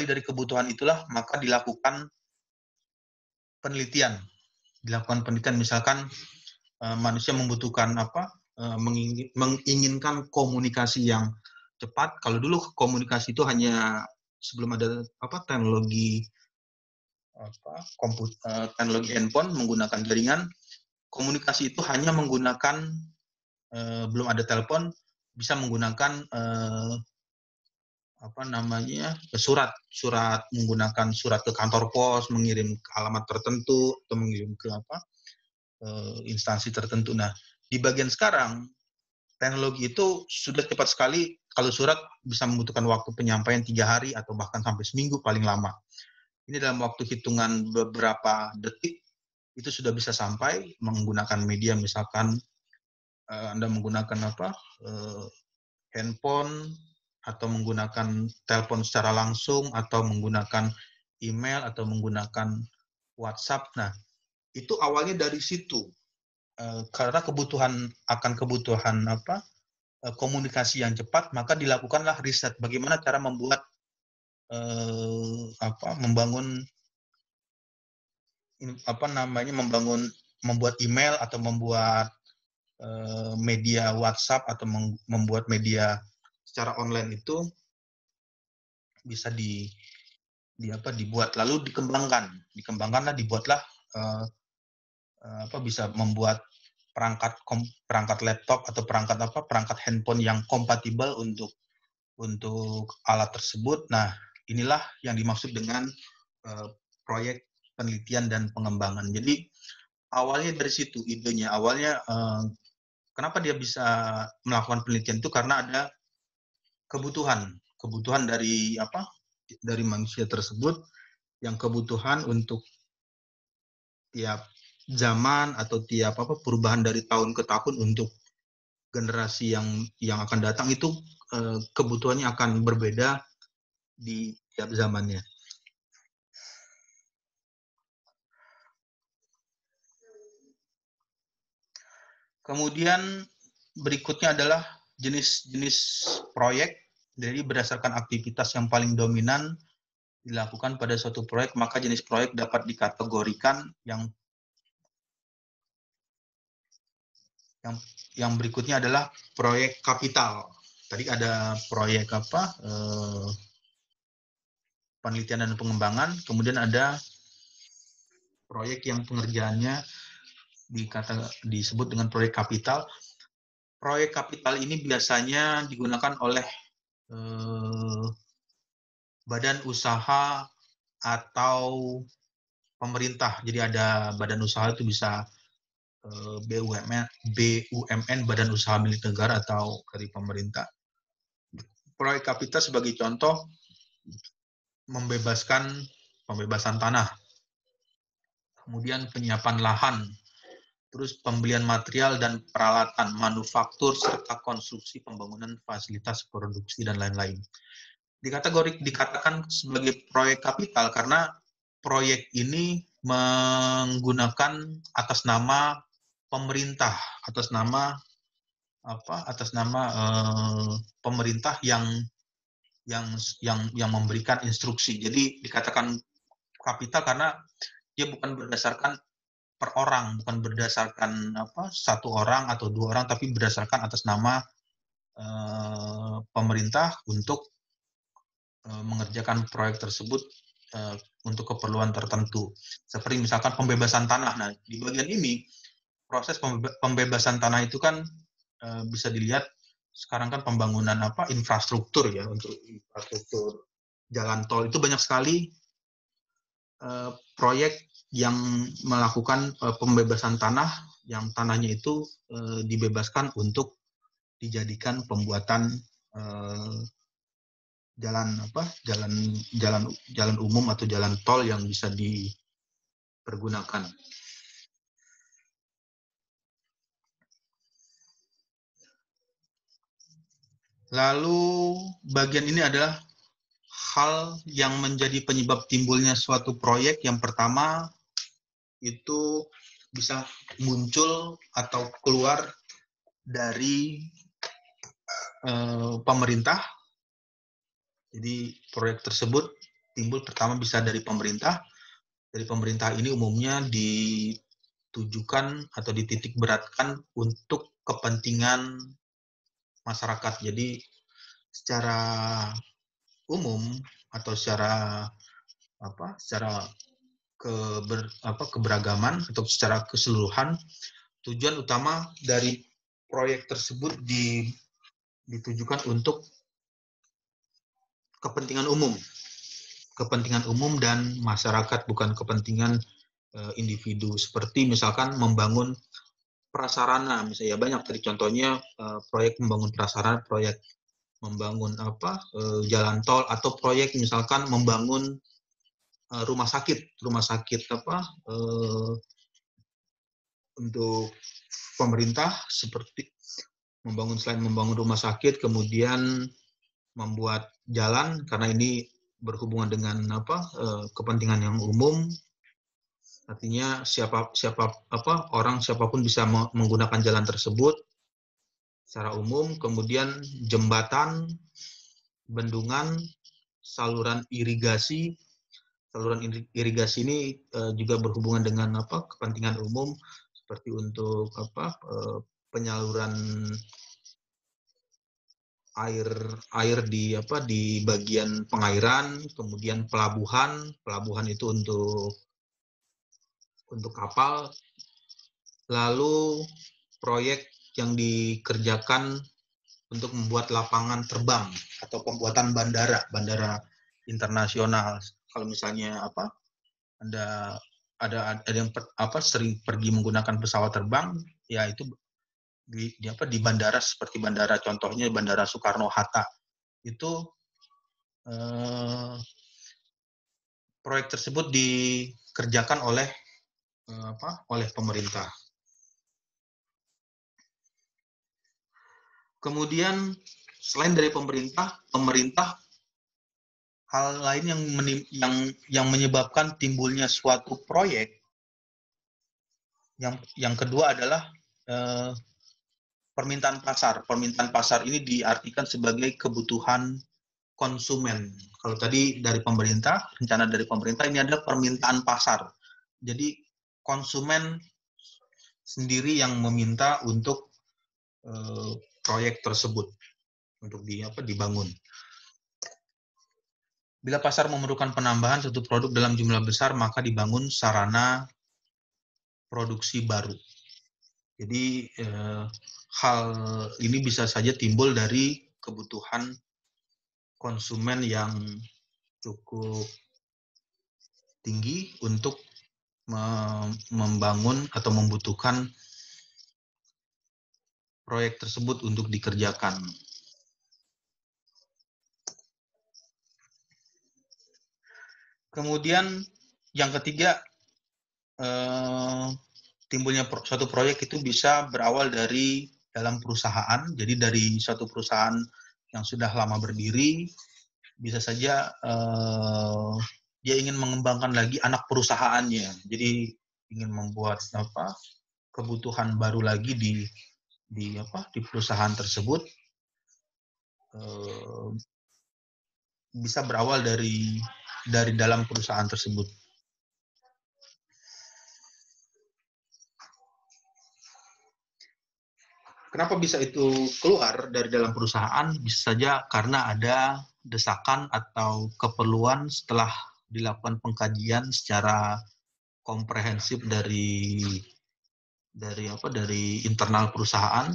dari kebutuhan itulah maka dilakukan penelitian. Misalkan manusia membutuhkan menginginkan komunikasi yang cepat. Kalau dulu komunikasi itu hanya sebelum ada teknologi teknologi handphone menggunakan jaringan, komunikasi itu hanya menggunakan belum ada telepon, bisa menggunakan surat menggunakan surat ke kantor pos, mengirim ke alamat tertentu atau mengirim ke instansi tertentu. Nah, di bagian sekarang teknologi itu sudah cepat sekali. Kalau surat bisa membutuhkan waktu penyampaian 3 hari atau bahkan sampai seminggu paling lama. Ini dalam waktu hitungan beberapa detik itu sudah bisa sampai menggunakan media, misalkan Anda menggunakan handphone atau menggunakan telepon secara langsung atau menggunakan email atau menggunakan WhatsApp. Nah, itu awalnya dari situ. Karena kebutuhan komunikasi yang cepat, maka dilakukanlah riset bagaimana cara membuat membuat email atau membuat media WhatsApp atau membuat media secara online itu bisa dibuat lalu dikembangkanlah dibuatlah bisa membuat perangkat laptop atau perangkat handphone yang kompatibel untuk alat tersebut. Nah, inilah yang dimaksud dengan proyek penelitian dan pengembangan. Jadi awalnya dari situ idenya. Awalnya kenapa dia bisa melakukan penelitian itu karena ada kebutuhan dari manusia tersebut yang kebutuhan untuk tiap zaman atau tiap perubahan dari tahun ke tahun untuk generasi yang akan datang itu kebutuhannya akan berbeda di tiap zamannya. Kemudian berikutnya adalah jenis-jenis proyek. Jadi berdasarkan aktivitas yang paling dominan dilakukan pada suatu proyek, maka jenis proyek dapat dikategorikan yang berikutnya adalah proyek kapital. Tadi ada proyek penelitian dan pengembangan, kemudian ada proyek yang pengerjaannya disebut dengan proyek kapital. Proyek kapital ini biasanya digunakan oleh badan usaha atau pemerintah. Jadi ada badan usaha itu bisa BUMN, Badan Usaha Milik Negara atau dari pemerintah. Proyek kapital sebagai contoh pembebasan tanah, kemudian penyiapan lahan, terus pembelian material dan peralatan, manufaktur, serta konstruksi pembangunan fasilitas produksi dan lain-lain. Dikatakan sebagai proyek kapital karena proyek ini menggunakan atas nama pemerintah, atas nama pemerintah yang memberikan instruksi. Jadi dikatakan kapital karena dia bukan berdasarkan per orang, bukan berdasarkan satu orang atau dua orang, tapi berdasarkan atas nama pemerintah untuk mengerjakan proyek tersebut untuk keperluan tertentu. Seperti misalkan pembebasan tanah. Nah, di bagian ini proses pembebasan tanah itu kan bisa dilihat sekarang kan pembangunan infrastruktur ya, untuk infrastruktur jalan tol itu banyak sekali proyek yang melakukan pembebasan tanah, yang tanahnya itu dibebaskan untuk dijadikan pembuatan jalan umum atau jalan tol yang bisa dipergunakan. Lalu bagian ini adalah hal yang menjadi penyebab timbulnya suatu proyek. Yang pertama itu bisa muncul atau keluar dari pemerintah. Jadi proyek tersebut timbul pertama bisa dari pemerintah. Dari pemerintah ini umumnya ditujukan atau dititik beratkan untuk kepentingan masyarakat. Jadi secara umum atau secara keberagaman atau secara keseluruhan, tujuan utama dari proyek tersebut ditujukan untuk kepentingan umum dan masyarakat, bukan kepentingan individu. Seperti misalkan membangun prasarana, misalnya banyak tadi contohnya proyek membangun prasarana, proyek membangun jalan tol, atau proyek misalkan membangun rumah sakit untuk pemerintah, seperti selain membangun rumah sakit, kemudian membuat jalan karena ini berhubungan dengan kepentingan yang umum. Artinya siapapun bisa menggunakan jalan tersebut secara umum. Kemudian jembatan, bendungan, saluran irigasi. Saluran irigasi ini juga berhubungan dengan kepentingan umum, seperti untuk penyaluran air di bagian pengairan. Kemudian pelabuhan itu untuk kapal. Lalu proyek yang dikerjakan untuk membuat lapangan terbang atau pembuatan bandara internasional. Kalau misalnya ada yang sering pergi menggunakan pesawat terbang, ya itu di bandara, seperti bandara contohnya Bandara Soekarno-Hatta. Itu proyek tersebut dikerjakan oleh oleh pemerintah. Kemudian selain dari pemerintah hal lain yang menyebabkan timbulnya suatu proyek yang kedua adalah permintaan pasar. Permintaan pasar ini diartikan sebagai kebutuhan konsumen. Kalau tadi dari pemerintah, rencana dari pemerintah, ini adalah permintaan pasar. Jadi konsumen sendiri yang meminta untuk proyek tersebut untuk dibangun. Bila pasar memerlukan penambahan satu produk dalam jumlah besar, maka dibangun sarana produksi baru. Jadi hal ini bisa saja timbul dari kebutuhan konsumen yang cukup tinggi untuk membangun atau membutuhkan proyek tersebut untuk dikerjakan. Kemudian yang ketiga, timbulnya suatu proyek itu bisa berawal dari dalam perusahaan. Jadi dari suatu perusahaan yang sudah lama berdiri, bisa saja dia ingin mengembangkan lagi anak perusahaannya. Jadi ingin membuat kebutuhan baru lagi di perusahaan tersebut. Bisa berawal dari dalam perusahaan tersebut. Kenapa bisa itu keluar dari dalam perusahaan? Bisa saja karena ada desakan atau keperluan setelah dilakukan pengkajian secara komprehensif dari internal perusahaan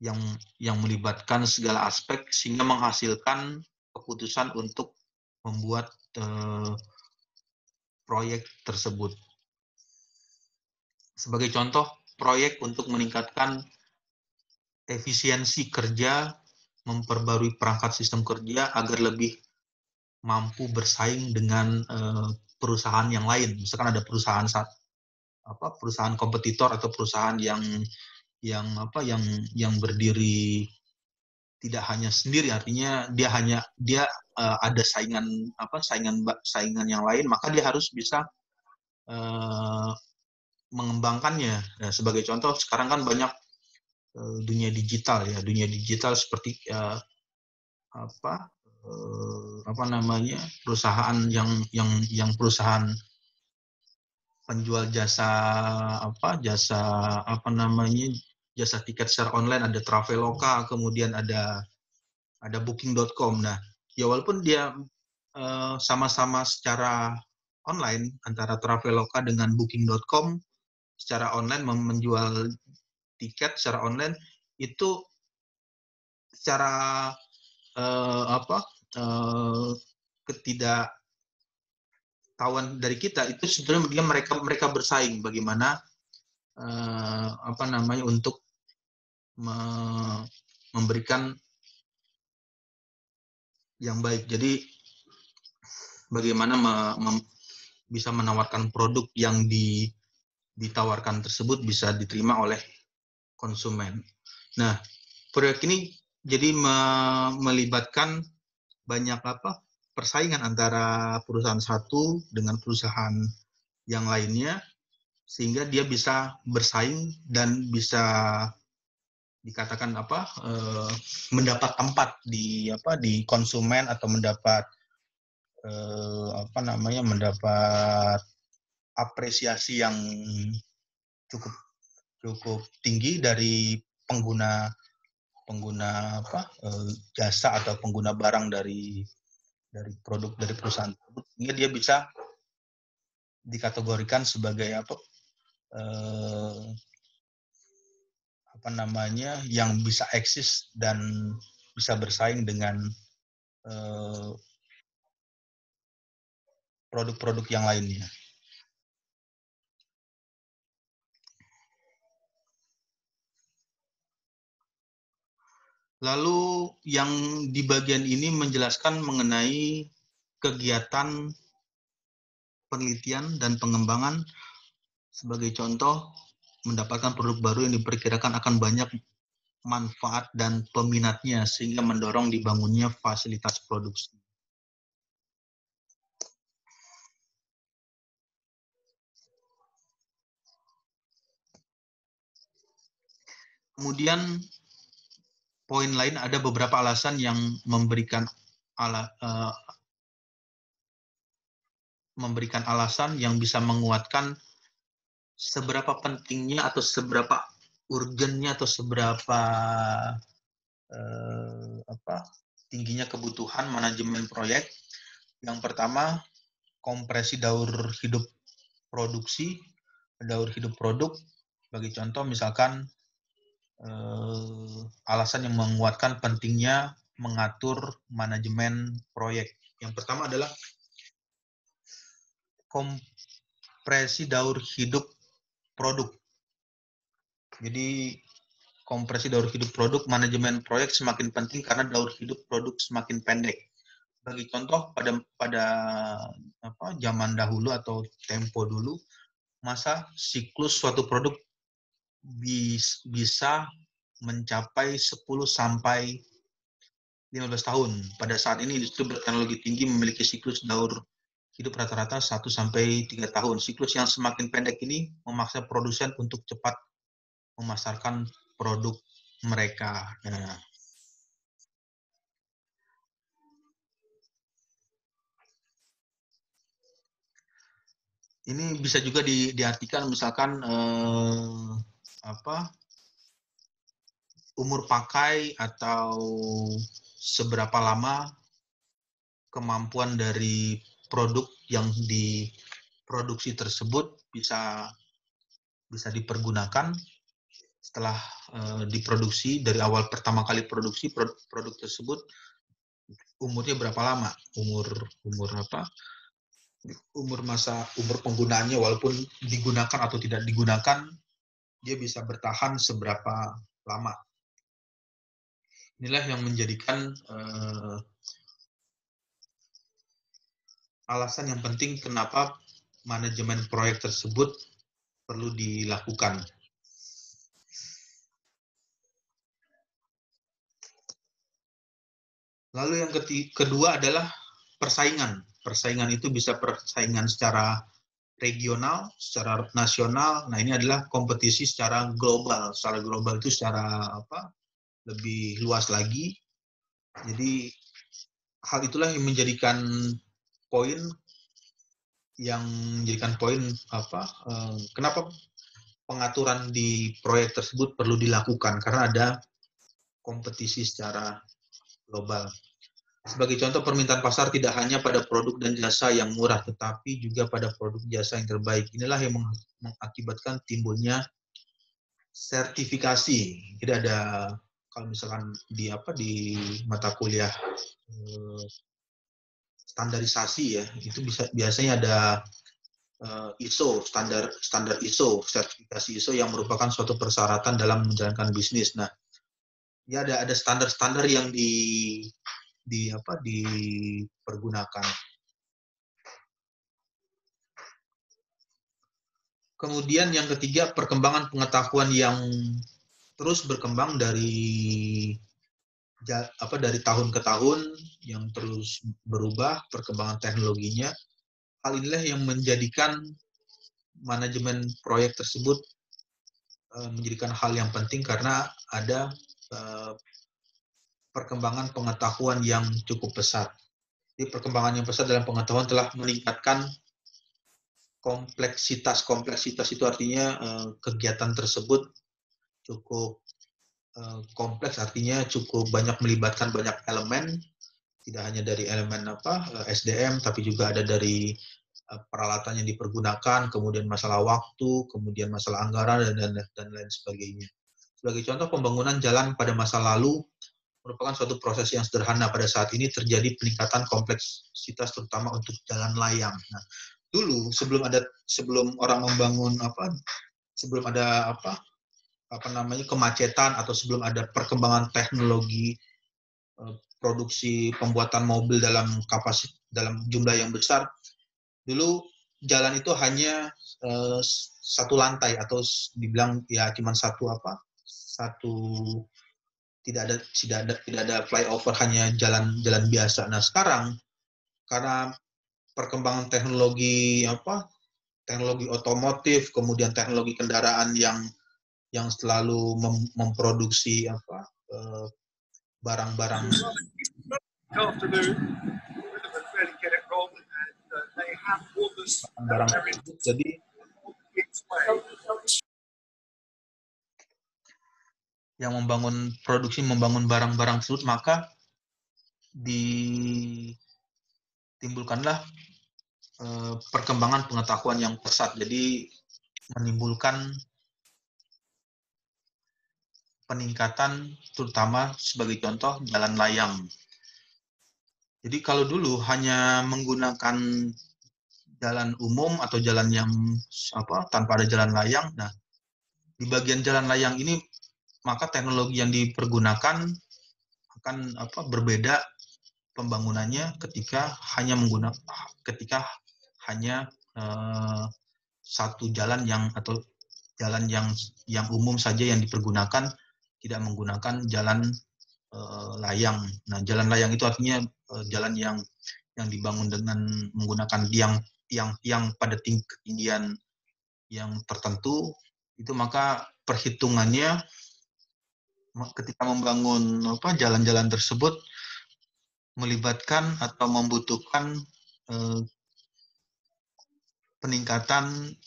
yang melibatkan segala aspek sehingga menghasilkan keputusan untuk membuat proyek tersebut. Sebagai contoh, proyek untuk meningkatkan efisiensi kerja, memperbarui perangkat sistem kerja agar lebih mampu bersaing dengan perusahaan yang lain. Misalkan ada perusahaan kompetitor atau perusahaan yang berdiri tidak hanya sendiri, artinya dia ada saingan yang lain, maka dia harus bisa mengembangkannya. Nah, sebagai contoh, sekarang kan banyak dunia digital seperti perusahaan yang perusahaan penjual jasa tiket secara online, ada Traveloka, kemudian ada booking.com. Nah, ya walaupun dia sama-sama secara online antara Traveloka dengan booking.com secara online menjual tiket secara online, itu secara ketidaktahuan dari kita itu sebenarnya mereka bersaing bagaimana untuk memberikan yang baik. Jadi bagaimana bisa menawarkan produk yang ditawarkan tersebut bisa diterima oleh konsumen. Nah, proyek ini jadi melibatkan banyak persaingan antara perusahaan satu dengan perusahaan yang lainnya, sehingga dia bisa bersaing dan bisa dikatakan mendapat tempat di konsumen atau mendapat mendapat apresiasi yang cukup tinggi dari pengguna jasa atau pengguna barang dari produk dari perusahaan tersebut, sehingga dia bisa dikategorikan sebagai yang bisa eksis dan bisa bersaing dengan produk-produk yang lainnya. Lalu yang di bagian ini menjelaskan mengenai kegiatan penelitian dan pengembangan Sebagai contoh, mendapatkan produk baru yang diperkirakan akan banyak manfaat dan peminatnya sehingga mendorong dibangunnya fasilitas produksi. Kemudian poin lain, ada beberapa alasan yang memberikan alasan yang bisa menguatkan seberapa pentingnya atau seberapa urgennya atau seberapa tingginya kebutuhan manajemen proyek. Yang pertama, kompresi daur hidup produksi, daur hidup produk. Bagi contoh, misalkan alasan yang menguatkan pentingnya mengatur manajemen proyek. Yang pertama adalah kompresi daur hidup produk. Jadi kompresi daur hidup produk, manajemen proyek semakin penting karena daur hidup produk semakin pendek. Bagi contoh, pada zaman dahulu atau tempo dulu, masa siklus suatu produk bisa mencapai 10 sampai 15 tahun. Pada saat ini industri berteknologi tinggi memiliki siklus daur hidup rata-rata 1 sampai 3 tahun. Siklus yang semakin pendek ini memaksa produsen untuk cepat memasarkan produk mereka. Nah, ini bisa juga diartikan misalkan umur pakai atau seberapa lama kemampuan dari produk yang diproduksi tersebut bisa dipergunakan setelah diproduksi. Dari awal pertama kali produksi produk tersebut, umurnya berapa lama, umur penggunaannya, walaupun digunakan atau tidak digunakan, dia bisa bertahan seberapa lama. Inilah yang menjadikan alasan yang penting kenapa manajemen proyek tersebut perlu dilakukan. Lalu yang kedua adalah persaingan. Persaingan itu bisa persaingan secara regional, secara nasional. Nah, ini adalah kompetisi secara global. Secara global itu secara lebih luas lagi. Jadi hal itulah yang menjadikan poin kenapa pengaturan di proyek tersebut perlu dilakukan, karena ada kompetisi secara global. Sebagai contoh, permintaan pasar tidak hanya pada produk dan jasa yang murah, tetapi juga pada produk jasa yang terbaik. Inilah yang mengakibatkan timbulnya sertifikasi. Jadi ada, kalau misalkan di mata kuliah standarisasi ya, itu biasanya ada ISO, standar ISO, sertifikasi ISO yang merupakan suatu persyaratan dalam menjalankan bisnis. Nah, ya ada standar-standar yang dipergunakan. Kemudian yang ketiga, perkembangan pengetahuan yang terus berkembang dari tahun ke tahun, yang terus berubah perkembangan teknologinya. Hal inilah yang menjadikan manajemen proyek tersebut menjadikan hal yang penting, karena ada perkembangan pengetahuan yang cukup pesat. Jadi perkembangan yang pesat dalam pengetahuan telah meningkatkan kompleksitas. Kompleksitas itu artinya kegiatan tersebut cukup kompleks, artinya cukup banyak melibatkan banyak elemen, tidak hanya dari elemen SDM, tapi juga ada dari peralatan yang dipergunakan, kemudian masalah waktu, kemudian masalah anggaran, dan lain sebagainya. Sebagai contoh, pembangunan jalan pada masa lalu merupakan suatu proses yang sederhana. Pada saat ini terjadi peningkatan kompleksitas, terutama untuk jalan layang. Nah, dulu sebelum orang membangun sebelum ada kemacetan, atau sebelum ada perkembangan teknologi produksi pembuatan mobil dalam jumlah yang besar, dulu jalan itu hanya satu lantai atau dibilang ya cuma satu tidak ada flyover, hanya jalan biasa. Nah sekarang karena perkembangan teknologi otomotif, kemudian teknologi kendaraan yang selalu memproduksi barang-barang tersebut. Jadi yang membangun barang-barang tersebut, maka ditimbulkanlah perkembangan pengetahuan yang pesat. Jadi menimbulkan peningkatan, terutama sebagai contoh jalan layang. Jadi kalau dulu hanya menggunakan jalan umum atau jalan yang tanpa ada jalan layang, nah di bagian jalan layang ini maka teknologi yang dipergunakan akan berbeda pembangunannya ketika hanya satu jalan atau jalan yang umum saja yang dipergunakan, tidak menggunakan jalan layang. Nah, jalan layang itu artinya jalan yang dibangun dengan menggunakan tiang pada ketinggian yang tertentu. Itu maka perhitungannya ketika membangun jalan-jalan tersebut melibatkan atau membutuhkan peningkatan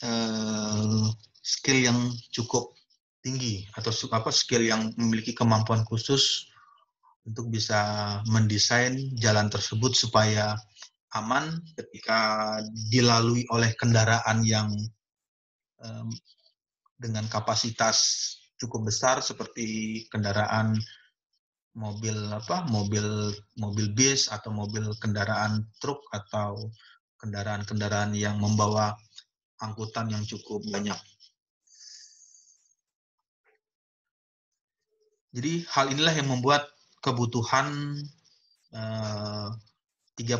skill yang cukup tinggi atau skill yang memiliki kemampuan khusus untuk bisa mendesain jalan tersebut supaya aman ketika dilalui oleh kendaraan yang dengan kapasitas cukup besar seperti kendaraan mobil bis atau kendaraan truk atau kendaraan-kendaraan yang membawa angkutan yang cukup banyak. Jadi hal inilah yang membuat kebutuhan 3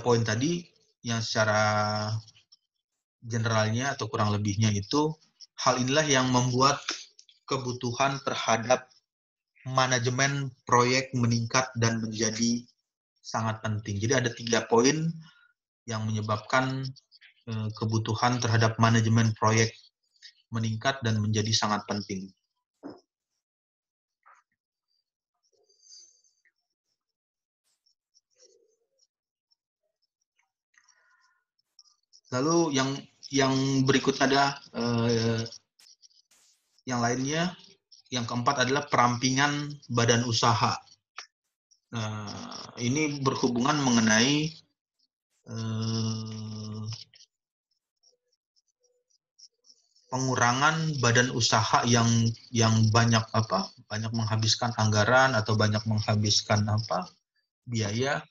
poin tadi yang secara generalnya atau kurang lebihnya itu, hal inilah yang membuat kebutuhan terhadap manajemen proyek meningkat dan menjadi sangat penting. Jadi ada 3 poin yang menyebabkan kebutuhan terhadap manajemen proyek meningkat dan menjadi sangat penting. Lalu yang berikutnya ada yang lainnya, yang keempat adalah perampingan badan usaha. Nah, ini berhubungan mengenai pengurangan badan usaha yang banyak menghabiskan anggaran atau banyak menghabiskan biaya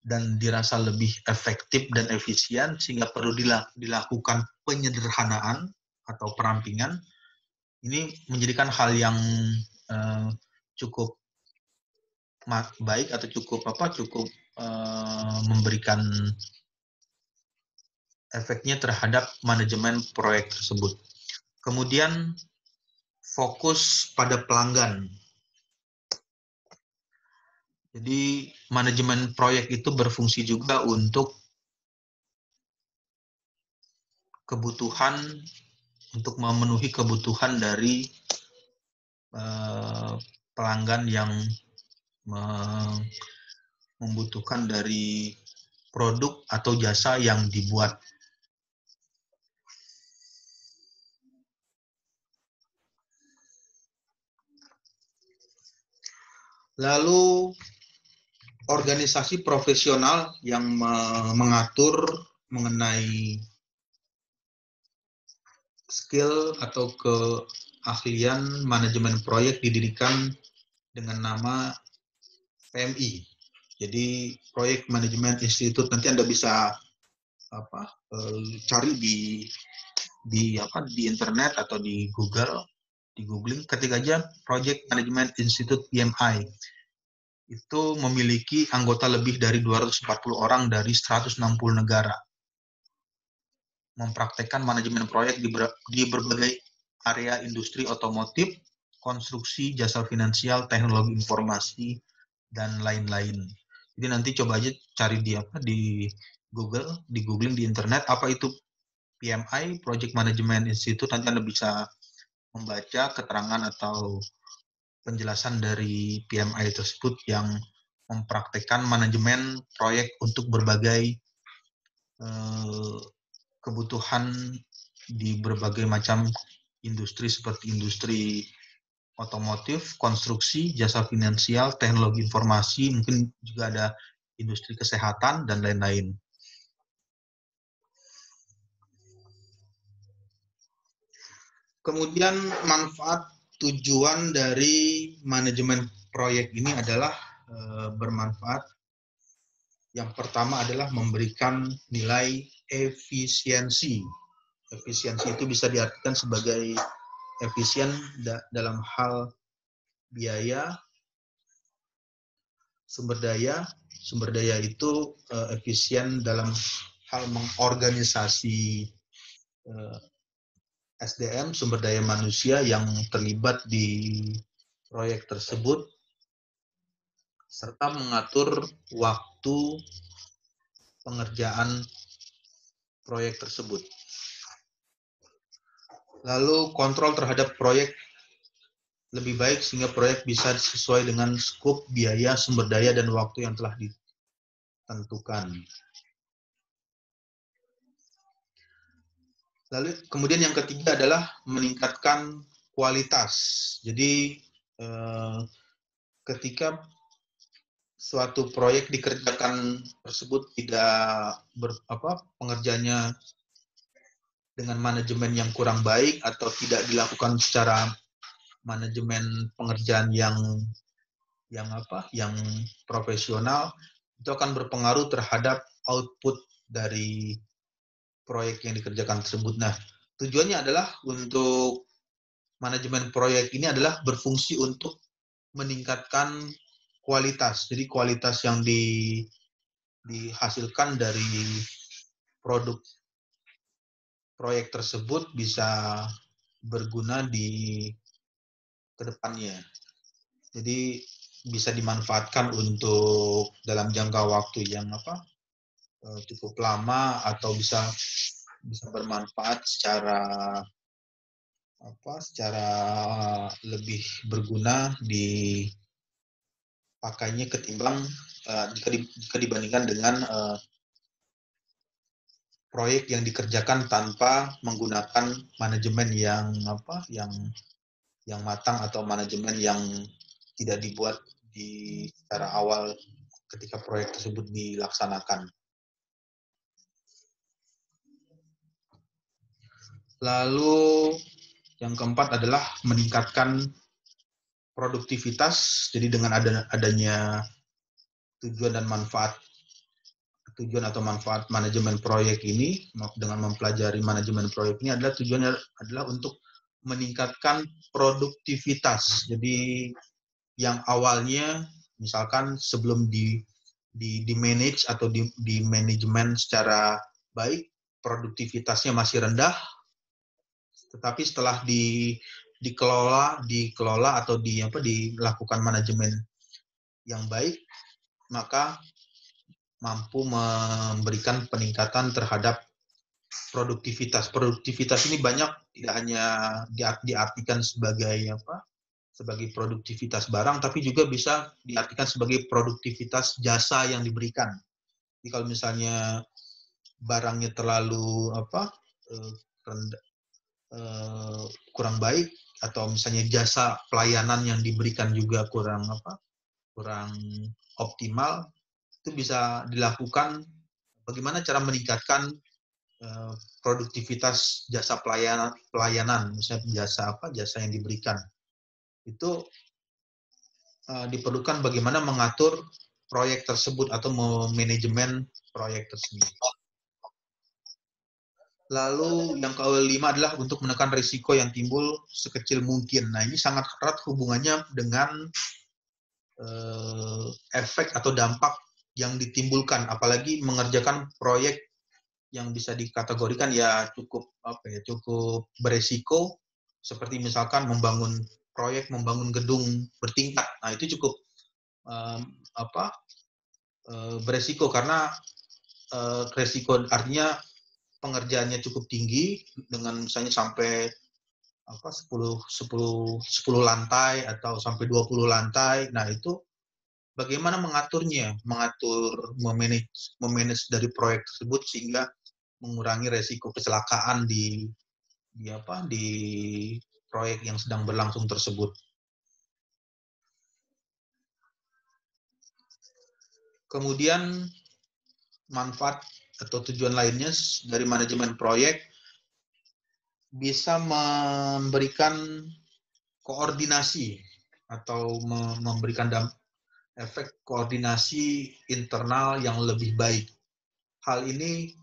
dan dirasa lebih efektif dan efisien sehingga perlu dilakukan penyederhanaan atau perampingan. Ini menjadikan hal yang cukup baik atau cukup memberikan efeknya terhadap manajemen proyek tersebut. Kemudian fokus pada pelanggan. Jadi manajemen proyek itu berfungsi juga untuk memenuhi kebutuhan dari pelanggan yang membutuhkan dari produk atau jasa yang dibuat. Lalu organisasi profesional yang mengatur mengenai skill atau keahlian manajemen proyek didirikan dengan nama PMI. Jadi Project Management Institute, nanti Anda bisa cari di internet atau di googling, ketik aja Project Management Institute PMI. Itu memiliki anggota lebih dari 240 orang dari 160 negara. mempraktekkan manajemen proyek di berbagai area industri otomotif, konstruksi, jasa finansial, teknologi informasi, dan lain-lain. Jadi nanti coba aja cari di Google, di googling di internet apa itu PMI, Project Management Institute. Nanti Anda bisa membaca keterangan atau penjelasan dari PMI tersebut yang mempraktekkan manajemen proyek untuk berbagai kebutuhan di berbagai macam industri seperti industri otomotif, konstruksi, jasa finansial, teknologi informasi, mungkin juga ada industri kesehatan, dan lain-lain. Kemudian manfaat tujuan dari manajemen proyek ini adalah bermanfaat. Yang pertama adalah memberikan nilai efisiensi. Efisiensi itu bisa diartikan sebagai efisien dalam hal biaya, sumber daya. Sumber daya itu efisien dalam hal mengorganisasi SDM, sumber daya manusia yang terlibat di proyek tersebut, serta mengatur waktu pengerjaan proyek tersebut. Lalu kontrol terhadap proyek lebih baik sehingga proyek bisa sesuai dengan skop, biaya, sumber daya, dan waktu yang telah ditentukan. Lalu kemudian yang ketiga adalah meningkatkan kualitas. Jadi ketika suatu proyek dikerjakan tersebut tidak pengerjaannya dengan manajemen yang kurang baik atau tidak dilakukan secara manajemen pengerjaan yang profesional, itu akan berpengaruh terhadap output dari proyek yang dikerjakan tersebut. Nah, tujuannya adalah untuk manajemen proyek ini adalah berfungsi untuk meningkatkan kualitas. Jadi kualitas yang dihasilkan dari produk proyek tersebut bisa berguna di kedepannya. Jadi bisa dimanfaatkan untuk dalam jangka waktu yang cukup lama, atau bisa bermanfaat secara lebih berguna dipakainya ketimbang jika dibandingkan dengan proyek yang dikerjakan tanpa menggunakan manajemen yang matang, atau manajemen yang tidak dibuat secara awal ketika proyek tersebut dilaksanakan. Lalu yang keempat adalah meningkatkan produktivitas. Jadi dengan adanya tujuan atau manfaat manajemen proyek ini, dengan mempelajari manajemen proyek ini tujuannya adalah untuk meningkatkan produktivitas. Jadi yang awalnya misalkan sebelum di manage atau di manajemen secara baik, produktivitasnya masih rendah, tetapi setelah dikelola atau dilakukan manajemen yang baik, maka mampu memberikan peningkatan terhadap produktivitas. Produktivitas ini banyak, tidak hanya diartikan sebagai produktivitas barang, tapi juga bisa diartikan sebagai produktivitas jasa yang diberikan. Jadi kalau misalnya barangnya terlalu kurang baik, atau misalnya jasa pelayanan yang diberikan juga kurang optimal, itu bisa dilakukan bagaimana cara meningkatkan produktivitas jasa pelayanan, misalnya jasa yang diberikan. Itu diperlukan bagaimana mengatur proyek tersebut atau manajemen proyek tersebut. Lalu yang kelima adalah untuk menekan risiko yang timbul sekecil mungkin. Nah, ini sangat erat hubungannya dengan efek atau dampak yang ditimbulkan, apalagi mengerjakan proyek yang bisa dikategorikan ya cukup cukup beresiko, seperti misalkan membangun gedung bertingkat. Nah, itu cukup um, apa beresiko, karena resiko artinya pengerjaannya cukup tinggi, dengan misalnya sampai 10 lantai atau sampai 20 lantai. Nah, itu bagaimana mengaturnya, memanage dari proyek tersebut sehingga mengurangi resiko kecelakaan di proyek yang sedang berlangsung tersebut. Kemudian manfaat atau tujuan lainnya dari manajemen proyek bisa memberikan koordinasi atau memberikan efek koordinasi internal yang lebih baik. Hal ini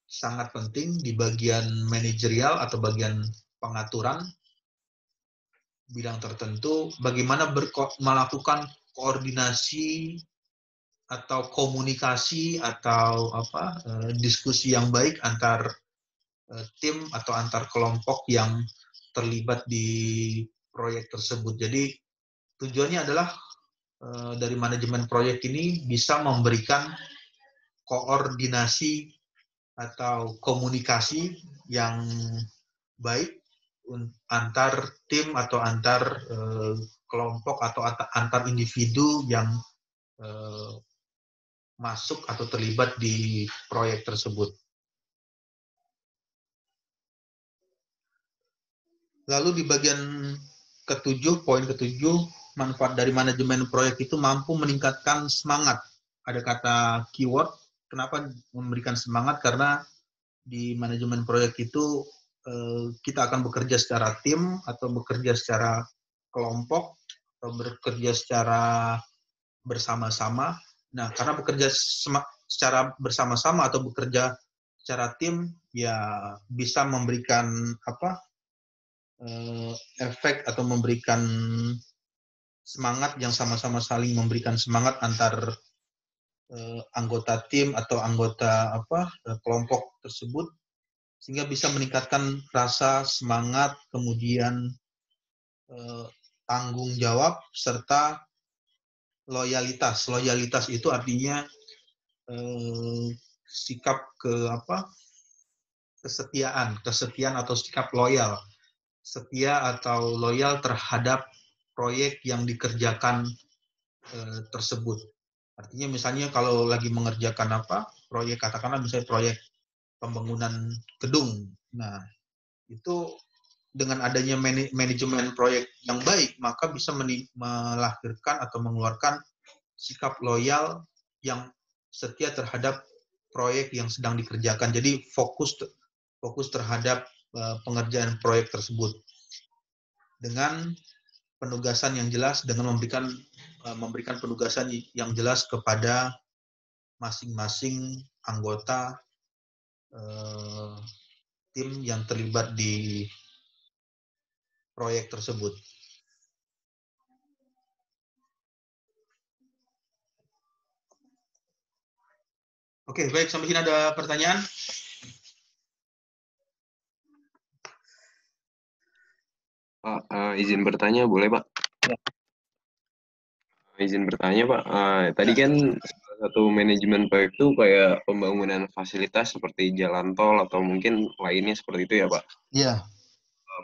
sangat penting di bagian manajerial atau bagian pengaturan bidang tertentu, bagaimana melakukan koordinasi atau komunikasi atau diskusi yang baik antar tim atau antar kelompok yang terlibat di proyek tersebut. Jadi tujuannya adalah dari manajemen proyek ini bisa memberikan koordinasi atau komunikasi yang baik antar tim atau antar kelompok atau antar individu yang masuk atau terlibat di proyek tersebut. Lalu di bagian poin ketujuh, manfaat dari manajemen proyek itu mampu meningkatkan semangat. Ada kata keyword, kenapa memberikan semangat? Karena di manajemen proyek itu kita akan bekerja secara tim atau bekerja secara kelompok atau bekerja secara bersama-sama. Nah, karena bekerja secara bersama-sama atau bekerja secara tim, ya bisa memberikan efek atau memberikan semangat yang sama-sama saling memberikan semangat antar anggota tim atau anggota kelompok tersebut, sehingga bisa meningkatkan rasa semangat, kemudian tanggung jawab serta loyalitas. Loyalitas itu artinya sikap kesetiaan atau sikap loyal. Setia atau loyal terhadap proyek yang dikerjakan tersebut. Artinya misalnya kalau lagi mengerjakan proyek, katakanlah misalnya proyek pembangunan gedung. Nah, itu dengan adanya manajemen proyek yang baik, maka bisa melahirkan atau mengeluarkan sikap loyal yang setia terhadap proyek yang sedang dikerjakan. Jadi fokus terhadap pengerjaan proyek tersebut dengan penugasan yang jelas, dengan memberikan penugasan yang jelas kepada masing-masing anggota tim yang terlibat di proyek tersebut. Oke, baik, sampai sini ada pertanyaan? Pak, izin bertanya boleh, Pak? Ya. Izin bertanya, Pak. Tadi kan salah satu manajemen proyek itu kayak pembangunan fasilitas seperti jalan tol atau mungkin lainnya seperti itu ya, Pak? Iya.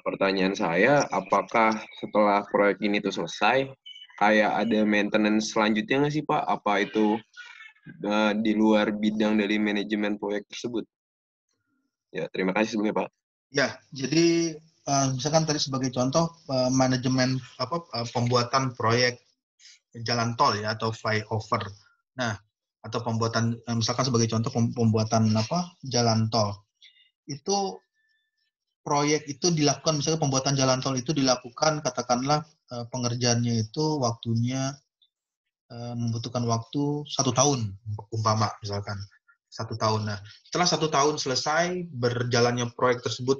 Pertanyaan saya, apakah setelah proyek ini tuh selesai, kayak ada maintenance selanjutnya nggak sih, Pak? Apa itu di luar bidang dari manajemen proyek tersebut? Ya, terima kasih sebelumnya, Pak. Ya, jadi misalkan tadi sebagai contoh manajemen pembuatan proyek jalan tol ya atau flyover. Nah, atau pembuatan misalkan sebagai contoh pembuatan jalan tol. Itu proyek itu dilakukan, misalnya pembuatan jalan tol itu dilakukan, katakanlah pengerjaannya itu waktunya membutuhkan waktu 1 tahun, umpama misalkan 1 tahun. Nah, setelah 1 tahun selesai berjalannya proyek tersebut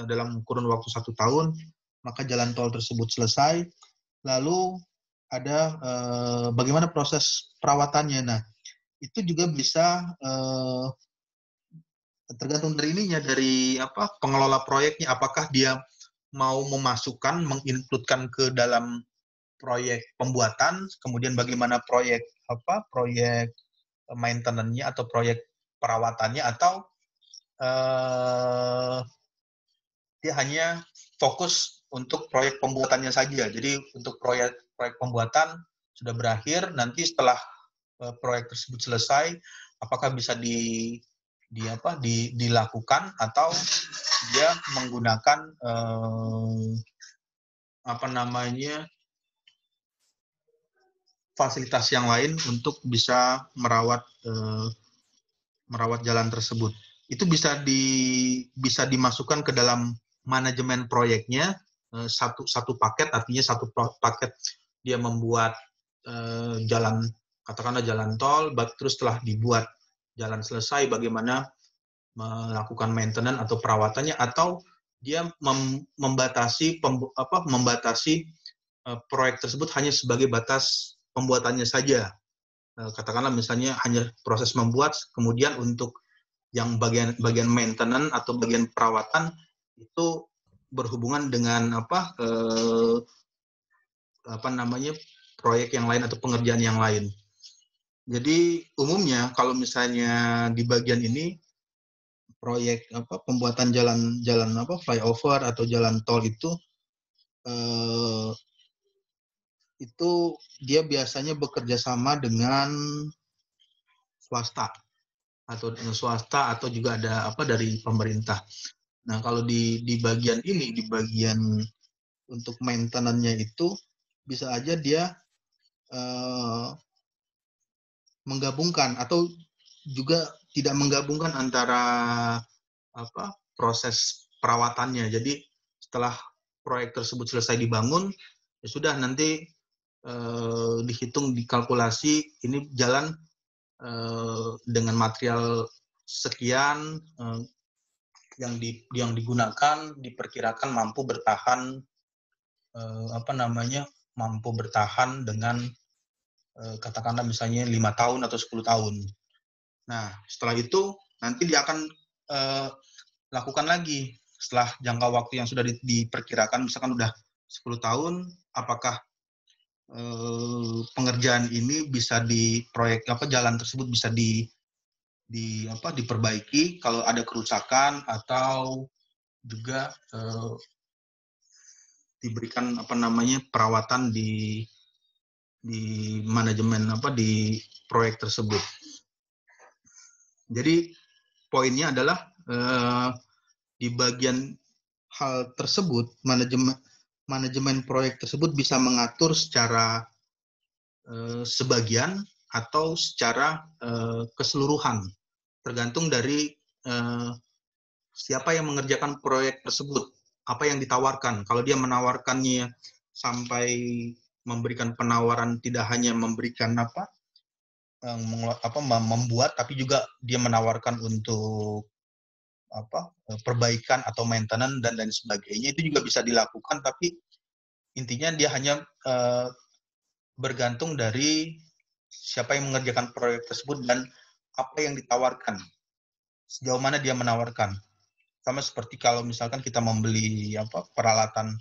dalam kurun waktu 1 tahun, maka jalan tol tersebut selesai. Lalu ada bagaimana proses perawatannya. Nah, itu juga bisa tergantung dari ininya, dari apa pengelola proyeknya, apakah dia mau memasukkan, menginputkan ke dalam proyek pembuatan, kemudian bagaimana proyek maintenance-nya atau proyek perawatannya, atau dia hanya fokus untuk proyek pembuatannya saja. Jadi untuk proyek pembuatan sudah berakhir, nanti setelah proyek tersebut selesai, apakah bisa dilakukan atau dia menggunakan fasilitas yang lain untuk bisa merawat jalan tersebut. Itu bisa dimasukkan ke dalam manajemen proyeknya, satu paket, artinya satu paket dia membuat jalan, katakanlah jalan tol, terus setelah dibuat jalan selesai, bagaimana melakukan maintenance atau perawatannya, atau dia membatasi proyek tersebut hanya sebagai batas pembuatannya saja. Katakanlah misalnya hanya proses membuat, kemudian untuk yang bagian maintenance atau bagian perawatan itu berhubungan dengan proyek yang lain atau pengerjaan yang lain. Jadi umumnya kalau misalnya di bagian ini proyek pembuatan jalan flyover atau jalan tol itu dia biasanya bekerja sama dengan swasta atau juga ada dari pemerintah. Nah, kalau di bagian ini, di bagian untuk maintenance-nya itu bisa aja dia menggabungkan atau juga tidak menggabungkan antara proses perawatannya. Jadi setelah proyek tersebut selesai dibangun, ya sudah nanti dihitung, dikalkulasi ini jalan dengan material sekian yang digunakan diperkirakan mampu bertahan dengan katakanlah misalnya 5 tahun atau 10 tahun. Nah, setelah itu nanti dia akan lakukan lagi setelah jangka waktu yang sudah diperkirakan, misalkan udah 10 tahun, apakah pengerjaan ini bisa jalan tersebut bisa diperbaiki kalau ada kerusakan, atau juga diberikan perawatan di manajemen di proyek tersebut. Jadi poinnya adalah di bagian hal tersebut manajemen proyek tersebut bisa mengatur secara sebagian atau secara keseluruhan, tergantung dari siapa yang mengerjakan proyek tersebut, apa yang ditawarkan. Kalau dia menawarkannya sampai memberikan penawaran, tidak hanya memberikan membuat, tapi juga dia menawarkan untuk perbaikan atau maintenance dan lain sebagainya, itu juga bisa dilakukan, tapi intinya dia hanya bergantung dari siapa yang mengerjakan proyek tersebut dan apa yang ditawarkan, sejauh mana dia menawarkan. Sama seperti kalau misalkan kita membeli peralatan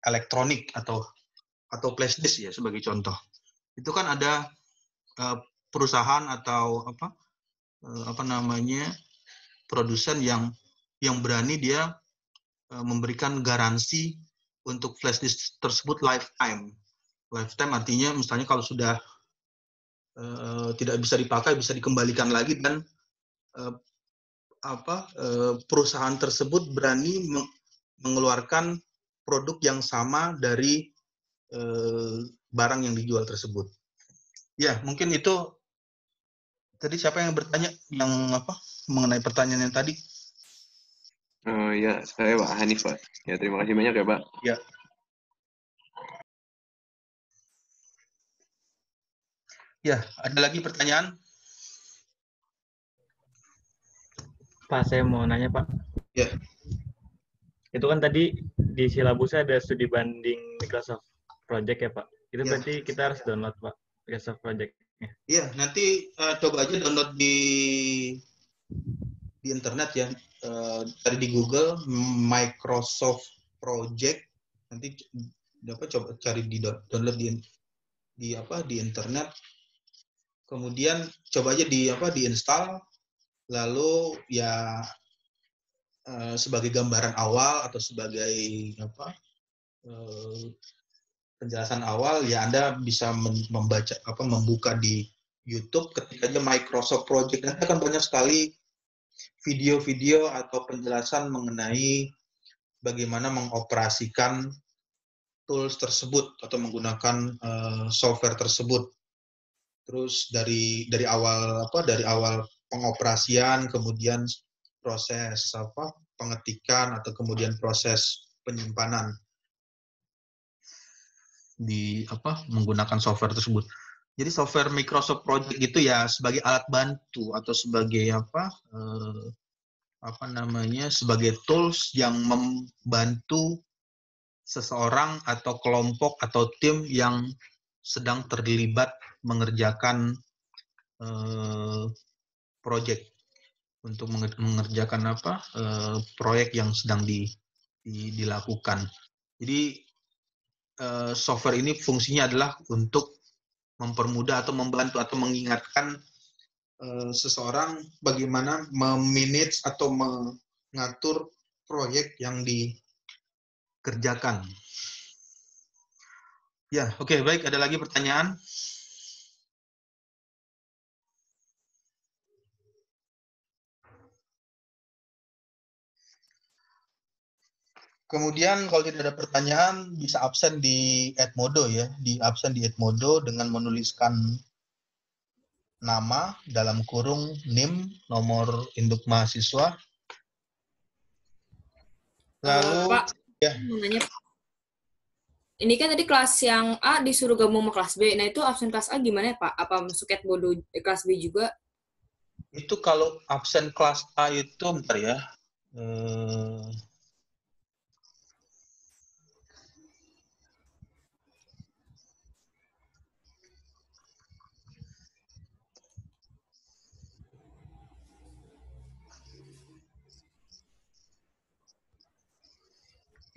elektronik atau flash disk ya sebagai contoh, itu kan ada perusahaan atau produsen yang berani dia memberikan garansi untuk flash disk tersebut lifetime. Lifetime artinya misalnya kalau sudah tidak bisa dipakai, bisa dikembalikan lagi, dan perusahaan tersebut berani mengeluarkan produk yang sama dari barang yang dijual tersebut. Ya, mungkin itu tadi siapa yang bertanya yang mengenai pertanyaan yang tadi? Oh ya, saya Pak Hanif, Pak. Ya, terima kasih banyak ya, Pak. Ya. Ya, ada lagi pertanyaan? Pak, saya mau nanya, Pak. Ya. Itu kan tadi di silabusnya ada studi banding Microsoft Project ya, Pak. Itu Ya. berarti kita harus download, Pak, Microsoft Project-nya. Iya, nanti coba aja download di di internet ya, cari di Google Microsoft Project, nanti coba cari di download di internet, kemudian coba aja diinstal, lalu ya sebagai gambaran awal atau sebagai penjelasan awal ya Anda bisa membuka di YouTube, ketik aja Microsoft Project, nanti akan banyak sekali video-video atau penjelasan mengenai bagaimana mengoperasikan tools tersebut atau menggunakan software tersebut. Terus dari awal pengoperasian, kemudian proses pengetikan atau kemudian proses penyimpanan di menggunakan software tersebut. Jadi software Microsoft Project itu ya sebagai alat bantu atau sebagai sebagai tools yang membantu seseorang atau kelompok atau tim yang sedang terlibat mengerjakan project, untuk mengerjakan proyek yang sedang dilakukan. Jadi software ini fungsinya adalah untuk mempermudah atau membantu atau mengingatkan seseorang bagaimana memanage atau mengatur proyek yang dikerjakan. Ya, oke, baik. Ada lagi pertanyaan? Kemudian kalau tidak ada pertanyaan, bisa absen di Edmodo ya, absen di Edmodo dengan menuliskan nama dalam kurung NIM, nomor induk mahasiswa. Lalu Pak, ya, mau nanya, ini kan tadi kelas yang A disuruh gabung sama kelas B. Nah, itu absen kelas A gimana ya, Pak? Apa masuk Edmodo kelas B juga? itu kalau absen kelas A itu bentar ya.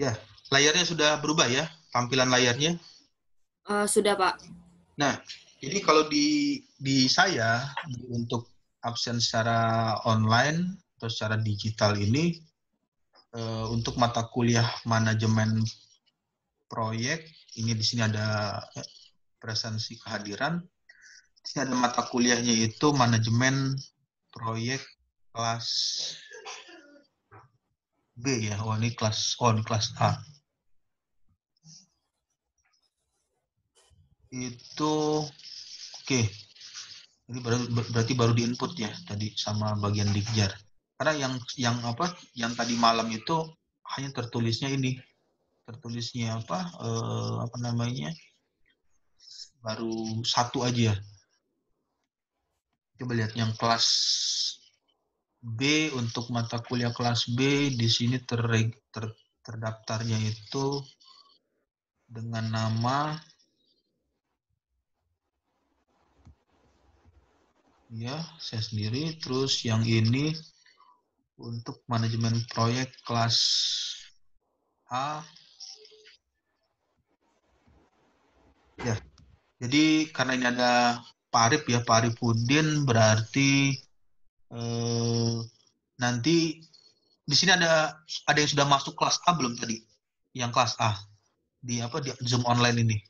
Ya, layarnya sudah berubah ya, tampilan layarnya. Sudah, Pak. Nah, jadi kalau di saya untuk absen secara online atau secara digital ini untuk mata kuliah manajemen proyek, ini di sini ada presensi kehadiran. Di sini ada mata kuliahnya itu manajemen proyek kelas B ya. Oh, ini kelas A. Itu oke. Ini berarti baru di-input ya tadi sama bagian Dikjar. Karena yang tadi malam itu hanya tertulisnya baru satu aja. Coba lihat yang kelas B, untuk mata kuliah kelas B di sini terdaftarnya itu dengan nama ya saya sendiri. Terus yang ini untuk manajemen proyek kelas A. Ya, jadi karena ini ada Pak Arif ya, Pak Arifudin, berarti nanti di sini ada yang sudah masuk kelas A belum tadi? Yang kelas A di Zoom online ini?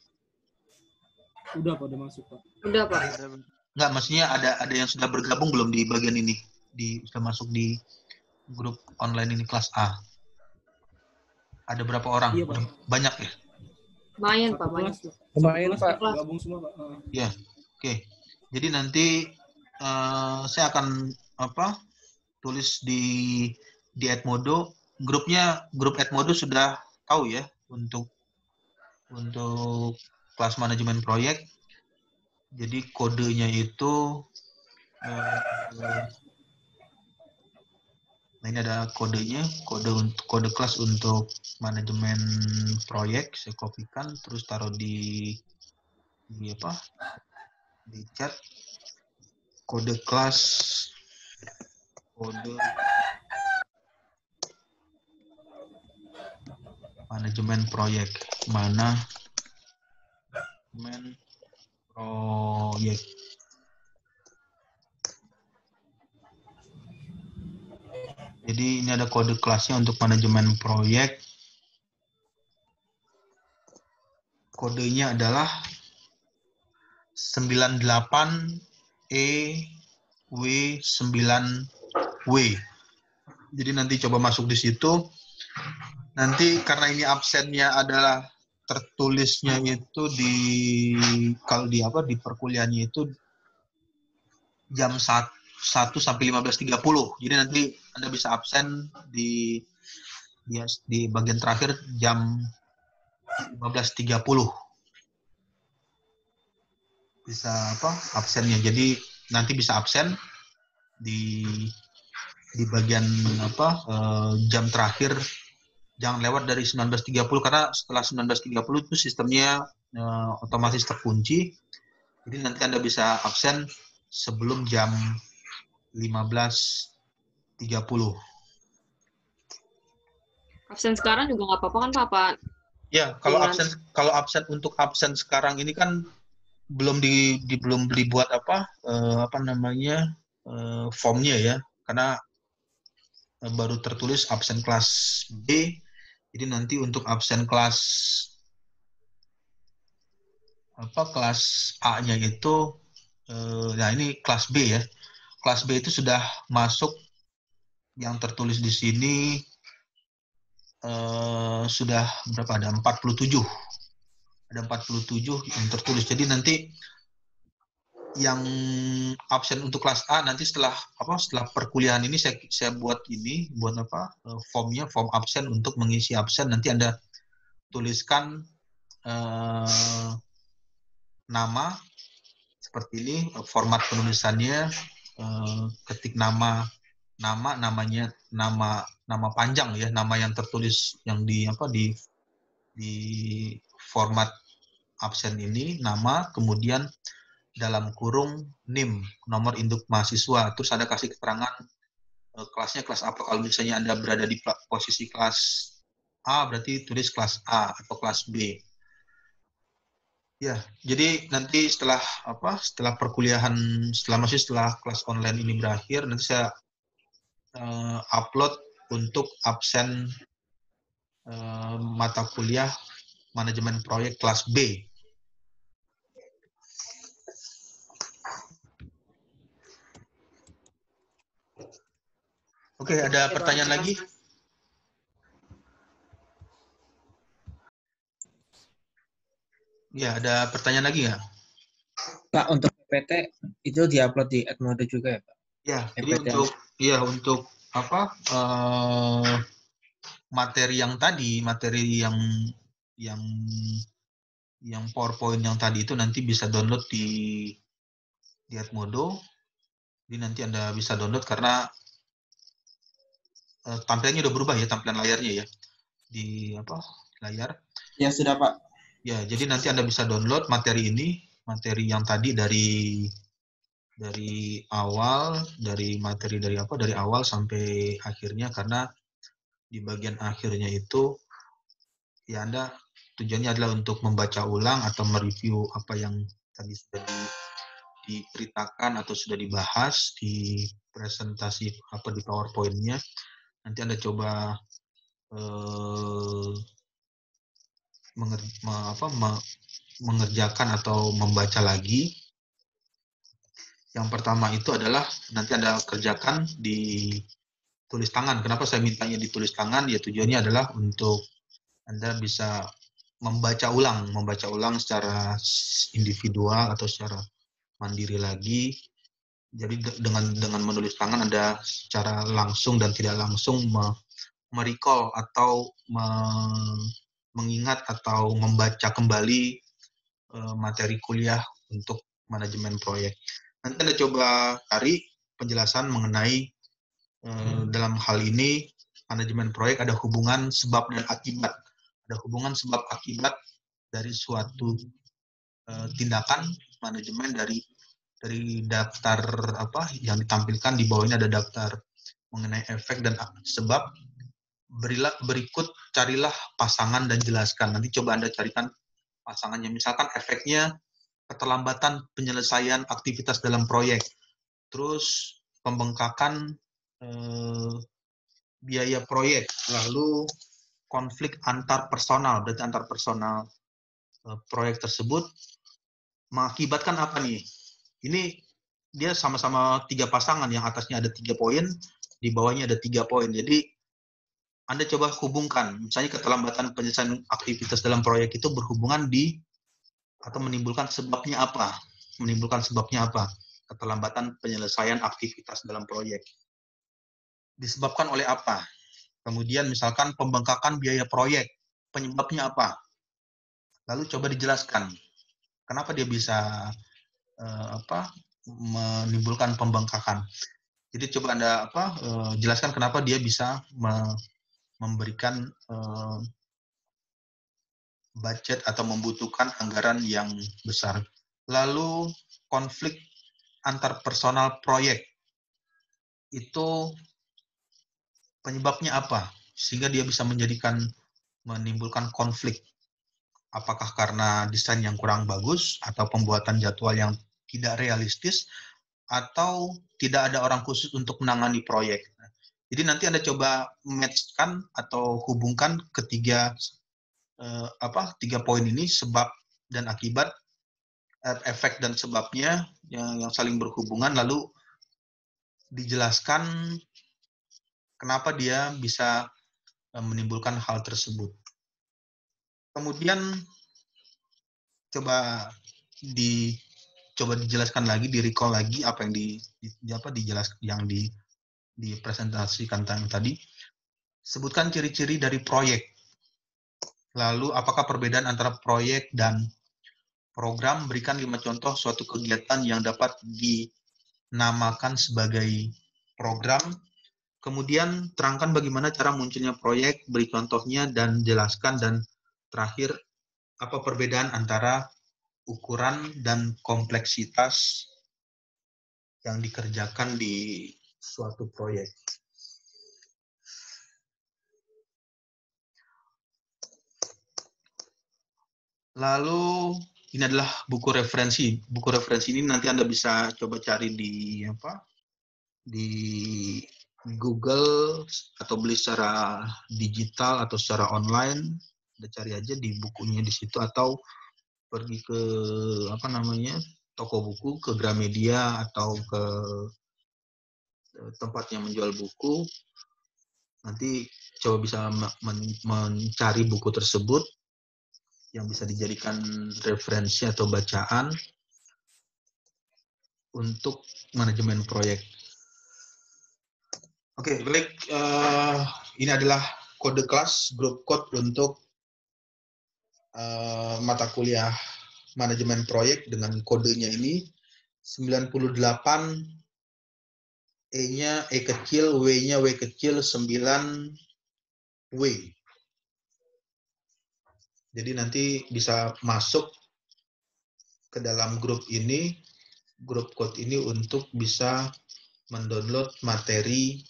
Udah Pak, udah masuk Pak. Udah, Pak. Enggak, maksudnya ada yang sudah bergabung belum di bagian ini? Sudah masuk di grup online ini kelas A? Ada berapa orang? Iya, Pak. Banyak ya? Lumayan, Satu Pak. kelas, Banyak. lumayan Pak. Kelas. Gabung semua Pak. Ya, oke. Jadi nanti saya akan tulis di Edmodo. Grup Edmodo sudah tahu ya untuk kelas manajemen proyek. Jadi kodenya itu nah ini ada kodenya, kode kelas untuk manajemen proyek. Saya kopikan terus taruh di chat. Kode kelas kode manajemen proyek. Manajemen proyek. Jadi ini ada kode kelasnya untuk manajemen proyek. Kodenya adalah 98EW9W. Jadi nanti coba masuk di situ. Nanti karena ini absennya adalah tertulisnya itu di perkuliahannya itu jam 1 sampai 15.30. Jadi nanti Anda bisa absen di bagian terakhir jam 15.30. Bisa absennya. Jadi nanti bisa absen di bagian jam terakhir. Jangan lewat dari 19.30 karena setelah 19.30 itu sistemnya otomatis terkunci. Jadi nanti Anda bisa absen sebelum jam 15.30. Absen sekarang juga nggak apa-apa kan Pak? Ya, kalau absen untuk absen sekarang ini kan belum dibuat formnya ya, karena baru tertulis absen kelas B. Jadi nanti untuk absen kelas A-nya itu nah ini kelas B ya. Kelas B itu sudah masuk yang tertulis di sini sudah berapa? Ada 47. Ada 47 yang tertulis. Jadi nanti yang absen untuk kelas A nanti setelah perkuliahan ini saya buat formnya, form absen untuk mengisi absen. Nanti Anda tuliskan nama seperti ini, format penulisannya, ketik namanya nama panjang ya, nama yang tertulis yang di format absen ini, nama, kemudian dalam kurung NIM, nomor induk mahasiswa, terus ada kasih keterangan kelasnya kelas apa. Kalau misalnya Anda berada di posisi kelas A, berarti tulis kelas A atau kelas B. Ya, jadi nanti setelah perkuliahan, setelah kelas online ini berakhir, nanti saya upload untuk absen mata kuliah manajemen proyek kelas B. Oke, ada pertanyaan lagi? Ya, ada pertanyaan lagi nggak? Pak, untuk PPT itu diupload di Edmodo juga ya, Pak? Ya, jadi untuk materi yang tadi, yang PowerPoint yang tadi itu nanti bisa download di Edmodo. Jadi nanti Anda bisa download karena tampilannya udah berubah ya, tampilan layarnya ya, di layar. Ya sudah Pak. Ya, jadi nanti Anda bisa download materi ini, materi yang tadi dari awal, dari awal sampai akhirnya, karena di bagian akhirnya itu ya Anda tujuannya adalah untuk membaca ulang atau mereview apa yang tadi sudah diceritakan atau sudah dibahas di presentasi di PowerPoint-nya. Nanti Anda coba mengerjakan atau membaca lagi. Yang pertama itu adalah nanti Anda kerjakan di tulis tangan. Kenapa saya mintanya ditulis tangan? Ya tujuannya adalah untuk Anda bisa membaca ulang secara individual atau secara mandiri lagi. Jadi dengan menulis tangan Anda secara langsung dan tidak langsung merecall atau mengingat atau membaca kembali materi kuliah untuk manajemen proyek. Nanti Anda coba cari penjelasan mengenai dalam hal ini manajemen proyek ada hubungan sebab dan akibat. Ada hubungan sebab akibat dari suatu tindakan manajemen dari daftar yang ditampilkan di bawahnya ada daftar mengenai efek dan sebab. Berikut carilah pasangan dan jelaskan. Nanti coba Anda carikan pasangannya. Misalkan efeknya keterlambatan penyelesaian aktivitas dalam proyek. Terus pembengkakan biaya proyek. Lalu konflik antar personal. Berarti antar personal proyek tersebut mengakibatkan apa nih? Ini dia sama-sama 3 pasangan. Yang atasnya ada 3 poin, di bawahnya ada 3 poin. Jadi Anda coba hubungkan, misalnya keterlambatan penyelesaian aktivitas dalam proyek itu berhubungan atau menimbulkan sebabnya apa? Menimbulkan sebabnya apa? Keterlambatan penyelesaian aktivitas dalam proyek. Disebabkan oleh apa? Kemudian misalkan pembengkakan biaya proyek, penyebabnya apa? Lalu coba dijelaskan, kenapa dia bisa menimbulkan pembengkakan. Jadi coba Anda jelaskan kenapa dia bisa memberikan budget atau membutuhkan anggaran yang besar. Lalu konflik antar personal proyek itu penyebabnya apa? Sehingga dia bisa menimbulkan konflik. Apakah karena desain yang kurang bagus atau pembuatan jadwal yang tidak realistis atau tidak ada orang khusus untuk menangani proyek. Jadi nanti Anda coba match-kan atau hubungkan ketiga 3 poin ini, sebab dan akibat, efek dan sebabnya yang saling berhubungan, lalu dijelaskan kenapa dia bisa menimbulkan hal tersebut. Kemudian coba dijelaskan lagi, di-recall lagi apa yang dipresentasikan tadi. Sebutkan ciri-ciri dari proyek. Lalu apakah perbedaan antara proyek dan program? Berikan 5 contoh suatu kegiatan yang dapat dinamakan sebagai program. Kemudian terangkan bagaimana cara munculnya proyek, beri contohnya dan jelaskan. Dan terakhir, apa perbedaan antara ukuran dan kompleksitas yang dikerjakan di suatu proyek. Lalu ini adalah buku referensi. Buku referensi ini nanti Anda bisa coba cari di Google atau beli secara digital atau secara online. Anda cari aja di bukunya di situ, atau pergi ke toko buku, ke Gramedia atau ke tempat yang menjual buku. Nanti coba bisa mencari buku tersebut yang bisa dijadikan referensi atau bacaan untuk manajemen proyek. Oke, baik. Ini adalah kode kelas, grup code untuk mata kuliah manajemen proyek dengan kodenya ini 98, E-nya E kecil, W-nya W kecil, 9W. Jadi nanti bisa masuk ke dalam grup code ini untuk bisa mendownload materi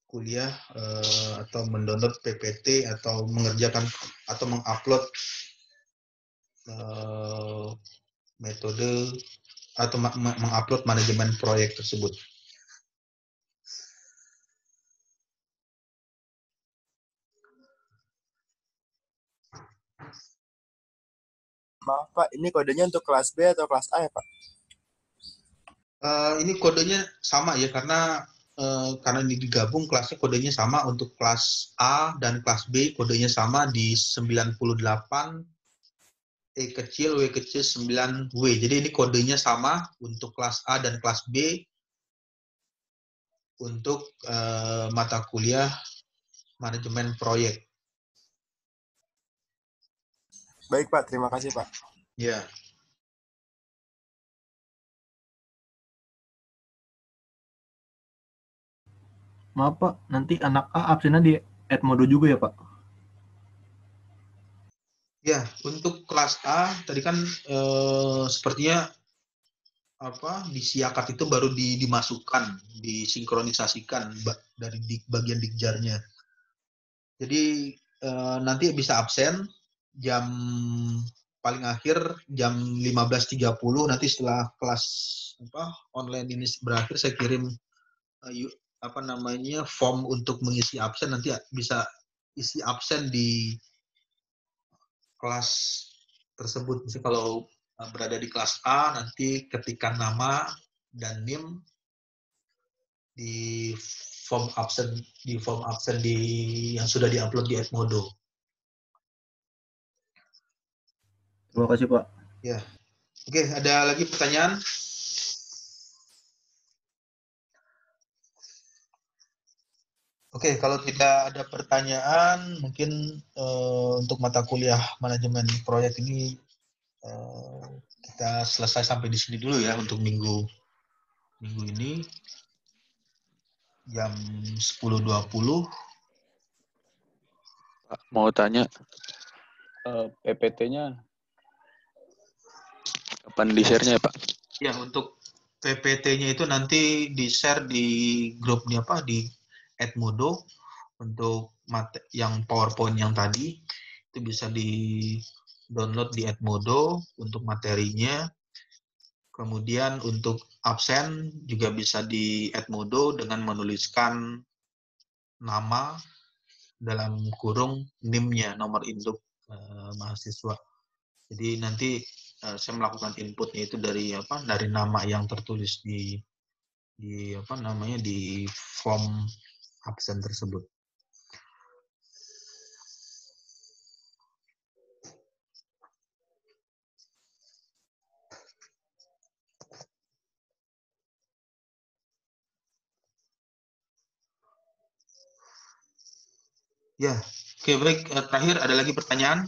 kuliah atau mendownload PPT atau mengerjakan atau mengupload metode atau mengupload manajemen proyek tersebut. Maaf Pak, ini kodenya untuk kelas B atau kelas A ya Pak? Ini kodenya sama ya, karena ini digabung kelasnya, kodenya sama untuk kelas A dan kelas B, kodenya sama di 98, E kecil, W kecil, 9W. Jadi ini kodenya sama untuk kelas A dan kelas B untuk mata kuliah manajemen proyek. Baik Pak, terima kasih Pak. Ya. Maaf Pak, nanti anak A absennya di Edmodo juga ya Pak? Ya, untuk kelas A tadi kan sepertinya di siakat itu baru dimasukkan, disinkronisasikan dari bagian dikjarnya. Jadi nanti bisa absen jam paling akhir jam 15.30, nanti setelah kelas online ini berakhir saya kirim form untuk mengisi absen, nanti bisa isi absen di kelas tersebut. Misalnya kalau berada di kelas A, nanti ketikkan nama dan NIM di form absen yang sudah diupload di Edmodo. Terima kasih, Pak. Ya. Oke, ada lagi pertanyaan? Oke, kalau tidak ada pertanyaan, mungkin untuk mata kuliah manajemen proyek ini kita selesai sampai di sini dulu ya untuk minggu ini jam 10.20. Pak, mau tanya, PPT-nya kapan di-share-nya ya, Pak? Ya, untuk PPT-nya itu nanti di-share di grupnya di Edmodo. Untuk yang PowerPoint yang tadi itu bisa di-download di Edmodo untuk materinya. Kemudian untuk absen juga bisa di Edmodo dengan menuliskan nama dalam kurung NIM-nya, nomor induk mahasiswa. Jadi nanti saya melakukan inputnya itu dari nama yang tertulis di form absen tersebut. Ya, oke baik. Terakhir ada lagi pertanyaan?